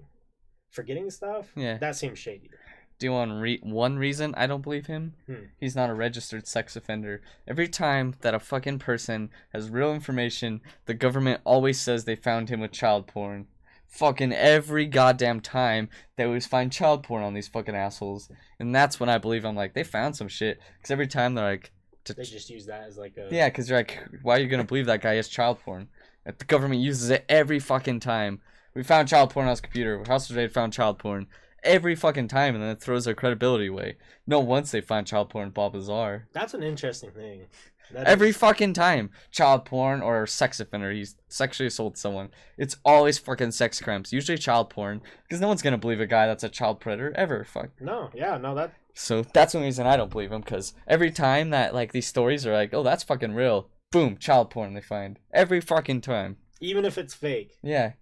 forgetting stuff. Yeah. That seems shady. Do you want one reason I don't believe him? He's not a registered sex offender. Every time that a fucking person has real information, the government always says they found him with child porn. Fucking every goddamn time they always find child porn on these fucking assholes. And that's when I believe I'm like, they found some shit. Because every time they're like... They just use that as like a... Yeah, because you're like, why are you going to believe that guy has child porn? The government uses it every fucking time. We found child porn on his computer. House Raid found child porn. Every fucking time, and then it throws their credibility away. No, once they find child porn, Bob Bizarre. That's an interesting thing. Every fucking time, child porn or sex offender, he's sexually assaulted someone. It's always fucking sex crimes. Usually child porn, because no one's gonna believe a guy that's a child predator ever. Fuck. No, yeah, no, that. So that's one reason I don't believe him, because every time that like these stories are like, oh, that's fucking real. Boom, child porn they find every fucking time. Even if it's fake. Yeah,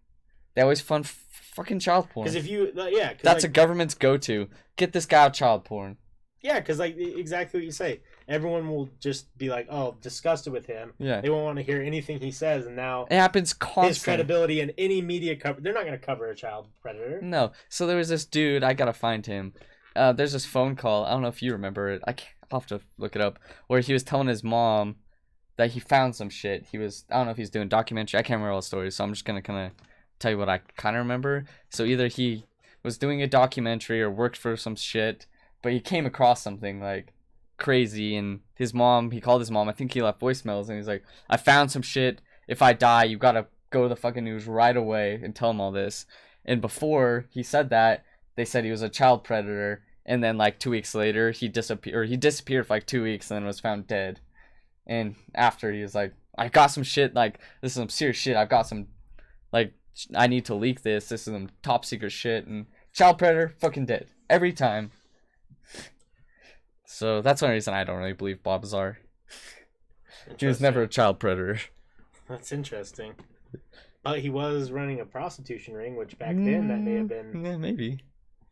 they always fund fucking child porn. Because if you, yeah, that's like, a government's go-to. Get this guy out child porn. Yeah, because like exactly what you say, everyone will just be like, "Oh, disgusted with him." Yeah, they won't want to hear anything he says, and now it happens constantly. His credibility in any media cover, they're not going to cover a child predator. No. So there was this dude. I gotta find him. There's this phone call. I don't know if you remember it. I'll have to look it up. Where he was telling his mom that he found some shit. I don't know if he's doing documentary. I can't remember all the stories, so I'm just gonna kind of tell you what I kind of remember. So either he was doing a documentary or worked for some shit, but he came across something like crazy, and he called his mom. I think he left voicemails, and he's like, I found some shit. If I die, you gotta go to the fucking news right away and tell him all this. And before he said that, they said he was a child predator, and then like 2 weeks later he disappeared for like 2 weeks and then was found dead. And after, he was like, I got some shit, like this is some serious shit. I've got some, like, I need to leak this. This is some top secret shit. And child predator, fucking dead every time. So that's one reason I don't really believe Bob Bizarre. He was never a child predator. That's interesting. But he was running a prostitution ring, which back then that may have been. Yeah, maybe.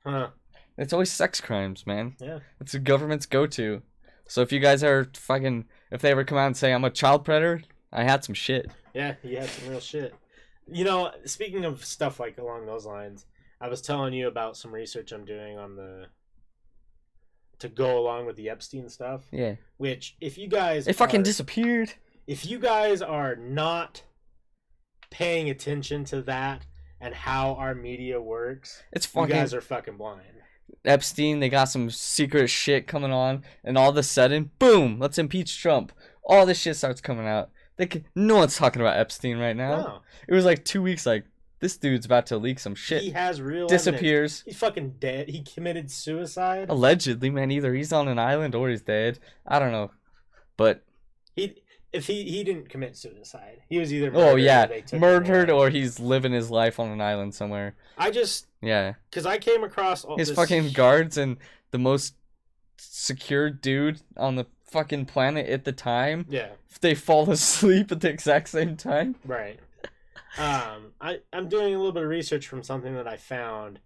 Huh. It's always sex crimes, man. Yeah. It's the government's go-to. So if you guys are fucking, if they ever come out and say I'm a child predator, I had some shit. Yeah, you had some real shit. You know, speaking of stuff like along those lines, I was telling you about some research I'm doing on to go along with the Epstein stuff. Yeah. Which, if you guys... It fucking disappeared. If you guys are not paying attention to that and how our media works, it's fucking... you guys are fucking blind. Epstein, they got some secret shit coming on, and all of a sudden, boom, let's impeach Trump. All this shit starts coming out. No one's talking about Epstein right now. No. It was like 2 weeks, like, this dude's about to leak some shit. He has real disappears. Evidence. He's fucking dead. He committed suicide. Allegedly, man. Either he's on an island or he's dead. I don't know. But he didn't commit suicide. He was either murdered or he's living his life on an island somewhere. Yeah. Because I came across his fucking guards and the most secure dude on the fucking planet at the time. Yeah. They fall asleep at the exact same time. Right. I'm doing a little bit of research from something that I found.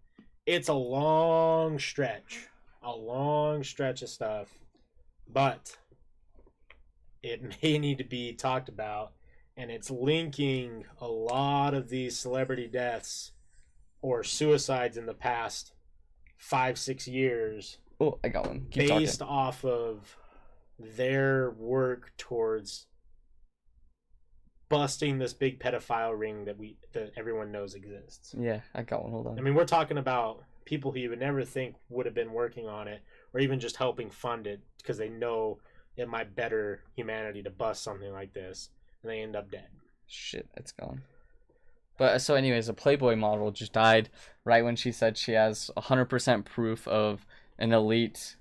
It's a long stretch of stuff, but it may need to be talked about, and it's linking a lot of these celebrity deaths or suicides in the past 5-6 years. Oh, I got one. Keep based talking. Off of their work towards busting this big pedophile ring that everyone knows exists. Yeah, I got one. Hold on. I mean, we're talking about people who you would never think would have been working on it or even just helping fund it because they know it might better humanity to bust something like this, and they end up dead. Shit, it's gone. But so anyways, a Playboy model just died right when she said she has 100% proof of an elite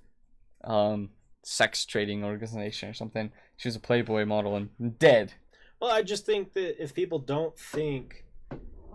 sex trading organization or something. She was a Playboy model and dead. Well, I just think that if people don't think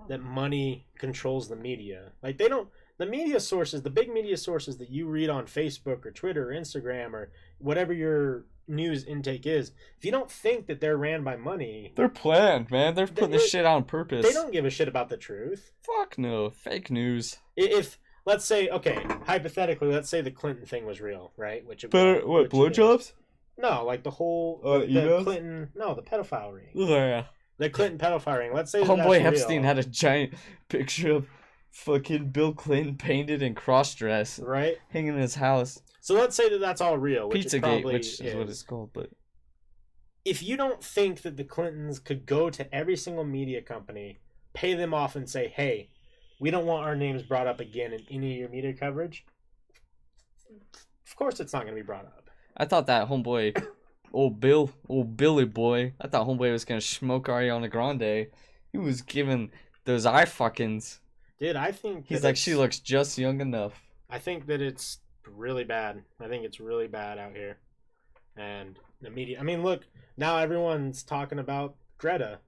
that money controls the media, like they don't, the media sources, the big media sources that you read on Facebook or Twitter or Instagram or whatever your news intake is, if you don't think that they're ran by money, they're planned, man. They're putting this shit on purpose. They don't give a shit about the truth. Fuck no, fake news. If let's say, okay, hypothetically, let's say the Clinton thing was real, right? Which blowjobs? No, like the whole the emails? Clinton. No, the pedophile ring. Oh yeah. The Clinton pedophile ring. Let's say that Homeboy that's Epstein real, had a giant picture of fucking Bill Clinton painted in cross dress right? hanging in his house. So let's say that that's all real, which it Pizzagate, probably which is what it's called, but if you don't think that the Clintons could go to every single media company, pay them off, and say, "Hey, we don't want our names brought up again in any of your media coverage," of course it's not going to be brought up. I thought that homeboy, old Billy boy, I thought homeboy was gonna smoke Ariana Grande. He was giving those eye fuckings. Dude, I think He's like, she looks just young enough. I think that it's really bad. I think it's really bad out here. And the media, I mean, look, now everyone's talking about Greta.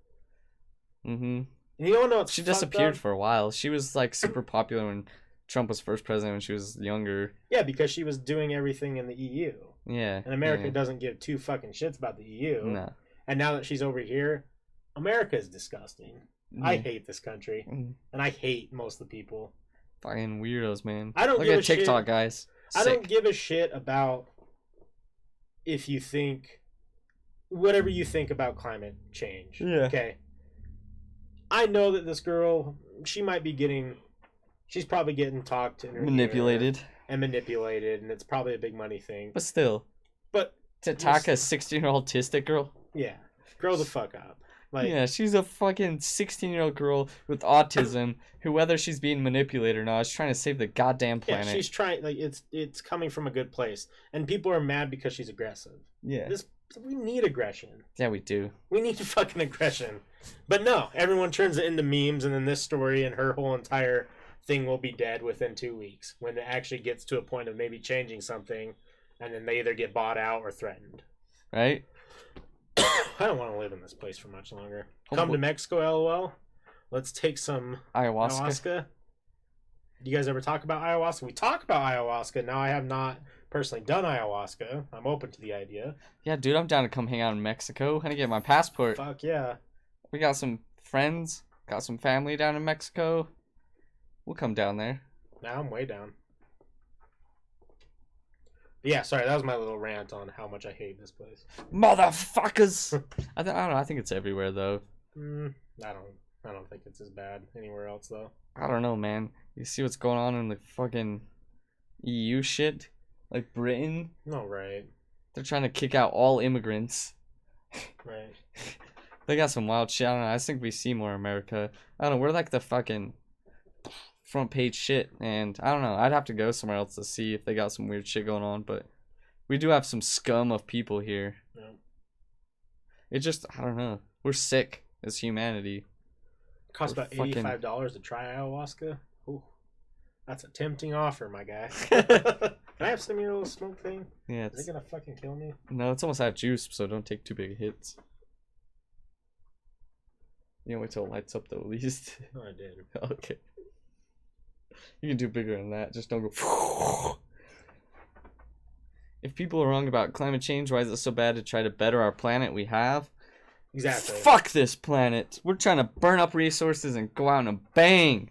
Mm-hmm. And you don't know she disappeared for a while. She was like super popular when Trump was first president when she was younger. Yeah, because she was doing everything in the EU. Yeah. And America doesn't give two fucking shits about the EU. No. And now that she's over here, America is disgusting. I hate this country. And I hate most of the people. Fucking weirdos, man. I don't Look give at a TikTok, shit. guys. I don't give a shit about if you think whatever you think about climate change. Yeah. Okay. I know that this girl, she's probably getting talked to manipulated. And it's probably a big money thing. But still. But to attack a 16-year-old autistic girl? Yeah. Grow the fuck up. Like, yeah, she's a fucking 16-year-old girl with autism who, whether she's being manipulated or not, is trying to save the goddamn planet. Yeah, she's trying. Like, it's coming from a good place, and people are mad because she's aggressive. Yeah, we need aggression. Yeah, we do. We need fucking aggression. But no, everyone turns it into memes, and then this story and her whole entire thing will be dead within 2 weeks when it actually gets to a point of maybe changing something, and then they either get bought out or threatened. Right. I don't want to live in this place for much longer. Come to Mexico, LOL. Let's take some ayahuasca. Do you guys ever talk about ayahuasca? We talk about ayahuasca. Now, I have not personally done ayahuasca. I'm open to the idea. Yeah, dude, I'm down to come hang out in Mexico. I need to get my passport. Fuck yeah. We got some friends, got some family down in Mexico. We'll come down there. Now I'm way down. Yeah, sorry, that was my little rant on how much I hate this place. Motherfuckers! I don't know. I think it's everywhere though. I don't think it's as bad anywhere else though. I don't know, man. You see what's going on in the fucking EU shit? Like Britain? No, right. They're trying to kick out all immigrants. Right. They got some wild shit. I don't know. I think we see more America. I don't know. We're like the fucking front page shit, and I don't know. I'd have to go somewhere else to see if they got some weird shit going on, but we do have some scum of people here. Yeah. It just, I don't know. We're sick as humanity. It costs about $85 to try ayahuasca. Ooh, that's a tempting offer, my guy. Can I have some of your little smoke thing? Yeah. Is it gonna fucking kill me? No, it's almost out of juice, so don't take too big hits. You know, wait till it lights up though, at least. No, I did. Okay. You can do bigger than that. Just don't go. If people are wrong about climate change, why is it so bad to try to better our planet we have? Exactly. Fuck this planet. We're trying to burn up resources and go out and bang.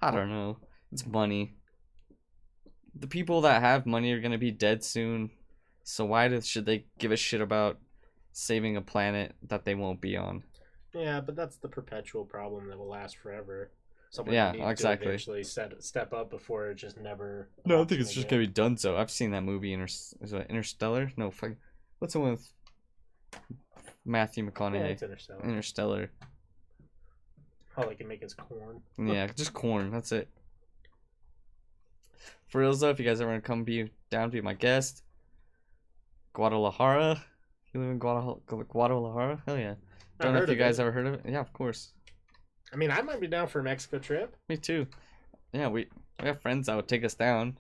I don't know. It's money. The people that have money are going to be dead soon. So why should they give a shit about saving a planet that they won't be on? Yeah, but that's the perpetual problem that will last forever. Yeah, exactly. To eventually step up before it just never. No, I think it's just gonna be done. So I've seen that movie. Is it Interstellar? No, fuck. What's the one with Matthew McConaughey? Yeah, it's Interstellar. Interstellar. All they can make is corn. Yeah, just corn. That's it. For reals though, if you guys ever want to come down to be my guest, Guadalajara. You live in Guadalajara? Hell yeah. Don't know if you guys ever heard of it. Yeah, of course. I mean, I might be down for a Mexico trip. Me too. Yeah, we have friends that would take us down.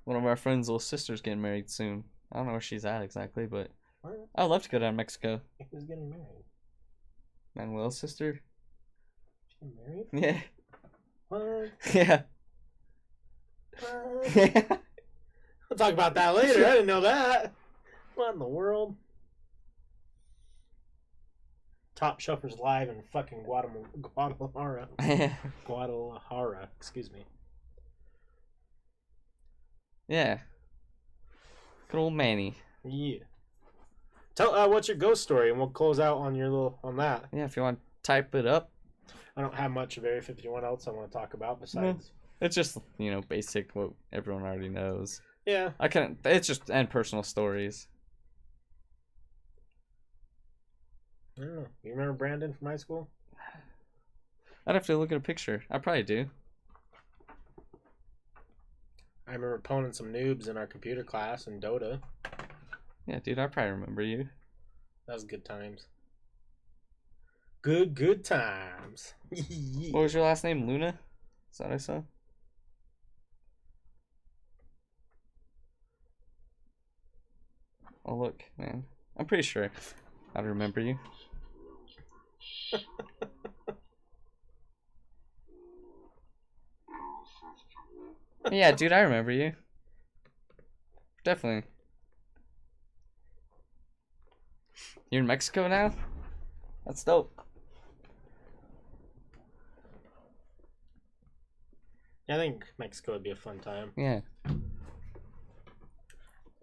One of our friends' little sister's getting married soon. I don't know where she's at exactly, but I'd love to go down to Mexico. Who's getting married? Manuel's sister. She's married? Yeah. What? Yeah. What? We'll talk about that later. I didn't know that. What in the world? Topshelfers live in fucking Guadalajara. Guadalajara, excuse me. Yeah. Good old Manny. Yeah. Tell what's your ghost story, and we'll close out on on that. Yeah, if you want to type it up. I don't have much of Area 51 else I want to talk about besides. It's just, basic what everyone already knows. Yeah. It's just and personal stories. I don't know. You remember Brandon from high school? I'd have to look at a picture. I probably do. I remember poning some noobs in our computer class in Dota. Yeah, dude, I probably remember you. That was good times. Good times. What was your last name? Luna? Is that what I saw? Oh, look, man. I'm pretty sure I'd remember you. Yeah, dude, I remember you. Definitely. You're in Mexico now? That's dope. Yeah, I think Mexico would be a fun time. Yeah.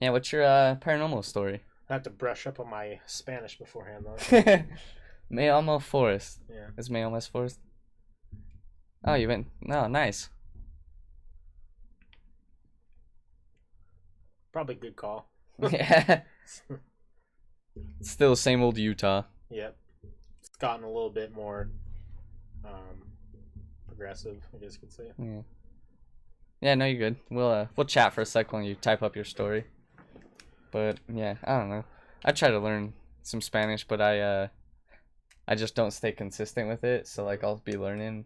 Yeah, what's your paranormal story? I have to brush up on my Spanish beforehand, though. Me Almo Forest. Yeah. Is Me Almost Forest? Oh, you went. No, nice. Probably a good call. Yeah. Still same old Utah. Yep. It's gotten a little bit more progressive, I guess you could say. Yeah. Yeah, no, you're good. We'll chat for a sec when you type up your story. But yeah, I don't know. I try to learn some Spanish, but I just don't stay consistent with it. So like I'll be learning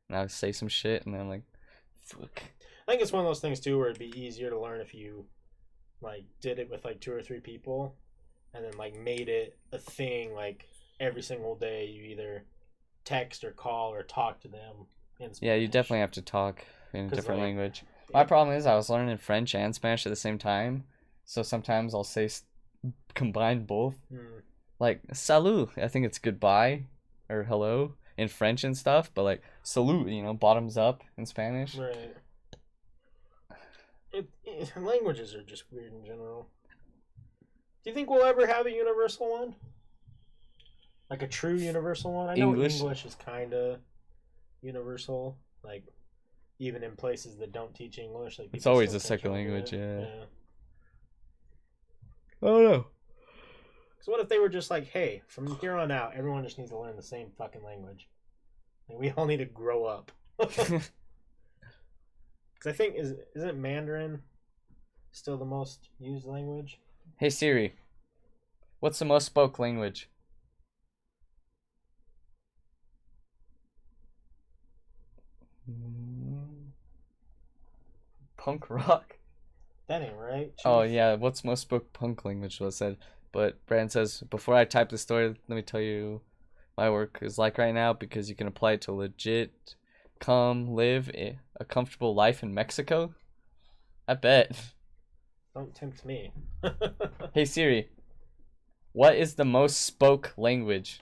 and I'll say some shit and then I'm like, fuck. I think it's one of those things too where it'd be easier to learn if you like did it with like 2 or 3 people and then like made it a thing like every single day you either text or call or talk to them in Spanish. Yeah, you definitely have to talk in a different language. Yeah. My problem is I was learning French and Spanish at the same time. So sometimes I'll say combine both. Like salut, I think it's goodbye or hello in French and stuff, but like salute, bottoms up in Spanish. Right. Languages are just weird in general. Do you think we'll ever have a universal one? Like a true universal one? I know English is kind of universal. Like, even in places that don't teach English. Like it's always a second language, yeah. I don't know. So what if they were just like, hey, from here on out, everyone just needs to learn the same fucking language. Like, we all need to grow up. Because I think, isn't Mandarin still the most used language? Hey Siri, what's the most spoke language? Punk rock? That ain't right. Chief. Oh yeah, what's most spoke punk language was said. But Brand says, before I type the story, let me tell you my work is like right now because you can apply it to legit come live a comfortable life in Mexico. I bet. Don't tempt me. Hey Siri, what is the most spoke language?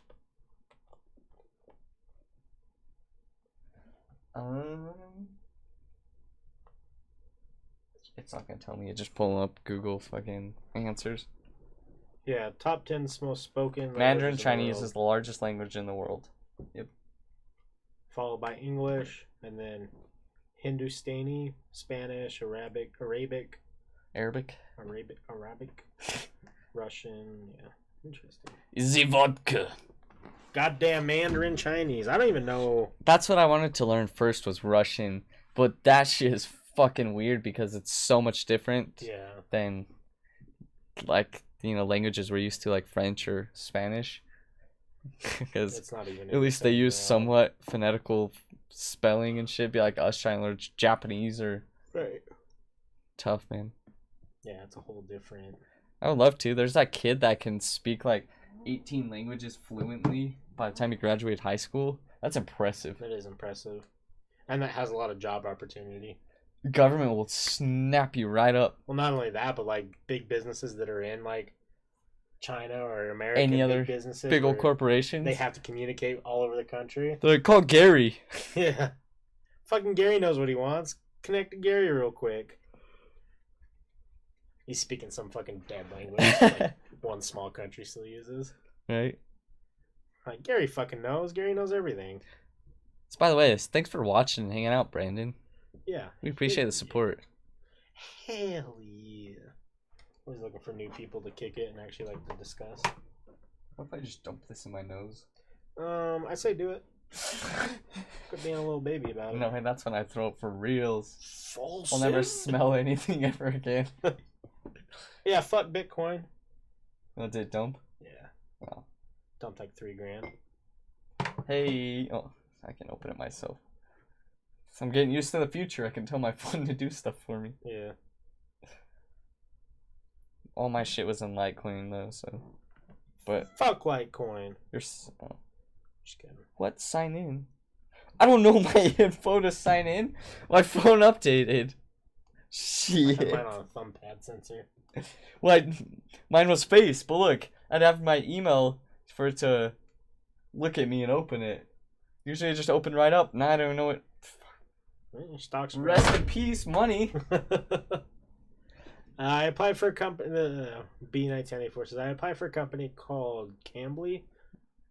It's not gonna tell me. Just pull up Google fucking answers. Yeah, top 10 most spoken. Mandarin Chinese is the largest language in the world. Yep. Followed by English, and then Hindustani, Spanish, Arabic, Russian. Yeah, interesting. The vodka. Goddamn Mandarin Chinese. I don't even know. That's what I wanted to learn first was Russian, but that shit is fucking weird because it's so much different than like languages we're used to, like French or Spanish. Because at least they use somewhat phonetical spelling and shit. Be like us trying to learn Japanese or tough, man. Yeah, it's a whole different. I would love to. There's that kid that can speak like 18 languages fluently by the time he graduated high school. That's impressive. That is impressive, and that has a lot of job opportunity. Government will snap you right up. Well, not only that, but like big businesses that are in like China or America, any other big businesses, big old corporations, they have to communicate all over the country. They're like, call Gary. Yeah, fucking Gary knows what he wants. Connect to Gary real quick. He's speaking some fucking dead language like one small country still uses. Right? Like, Gary fucking knows. Gary knows everything. So, by the way, thanks for watching and hanging out, Brandon. Yeah. We appreciate the support. Hell yeah. Always looking for new people to kick it and actually like to discuss. What if I just dump this in my nose? I say do it. Quit being a little baby about it. No, man, that's when I throw up for reals. False. I'll never smell anything ever again. Yeah, fuck Bitcoin. That's it, dump? Yeah. Wow. Dumped like $3,000. Hey. Oh, I can open it myself. So I'm getting used to the future. I can tell my phone to do stuff for me. Yeah. All my shit was in Litecoin, though, so. But. Fuck Litecoin. You're. Oh. Just kidding. What? Sign in? I don't know my info to sign in. My phone updated. Shit. I had mine on a thumb pad sensor. Well, mine was face, but look, I'd have my email for it to look at me and open it. Usually I just open right up. Now I don't know what. Stocks. Rest in peace, money. I applied for a company. B1984 says I applied for a company called Cambly.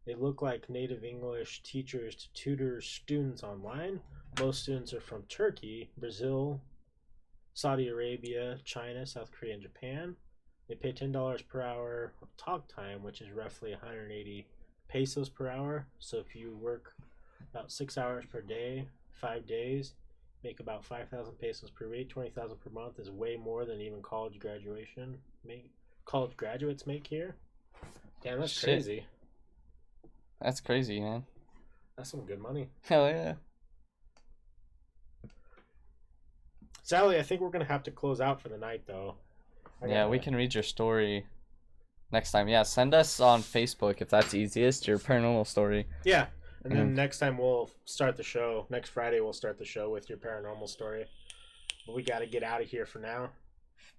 They look like native English teachers to tutor students online. Most students are from Turkey, Brazil, Saudi Arabia, China, South Korea, and Japan. They pay $10 per hour of talk time, which is roughly 180 pesos per hour. So if you work about 6 hours per day, 5 days, make about 5,000 pesos per week. 20,000 per month is way more than even college graduates make here. Damn, that's Shit. crazy. That's crazy, man. That's some good money. Hell yeah. Sally, I think we're gonna have to close out for the night, though. Yeah, we can read your story next time. Yeah, send us on Facebook if that's easiest, your paranormal story. Yeah, and then next time we'll start the show. Next Friday we'll start the show with your paranormal story. But we got to get out of here for now.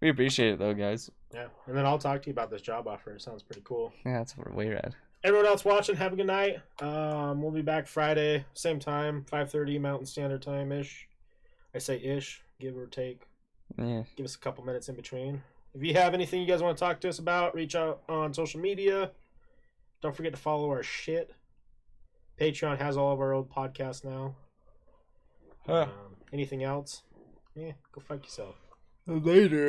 We appreciate it, though, guys. Yeah, and then I'll talk to you about this job offer. It sounds pretty cool. Yeah, that's way rad. Everyone else watching, have a good night. We'll be back Friday, same time, 5:30 Mountain Standard Time-ish. I say ish, give or take. Yeah. Give us a couple minutes in between. If you have anything you guys want to talk to us about, reach out on social media. Don't forget to follow our shit. Patreon has all of our old podcasts now. Anything else? Yeah, go fuck yourself. Later.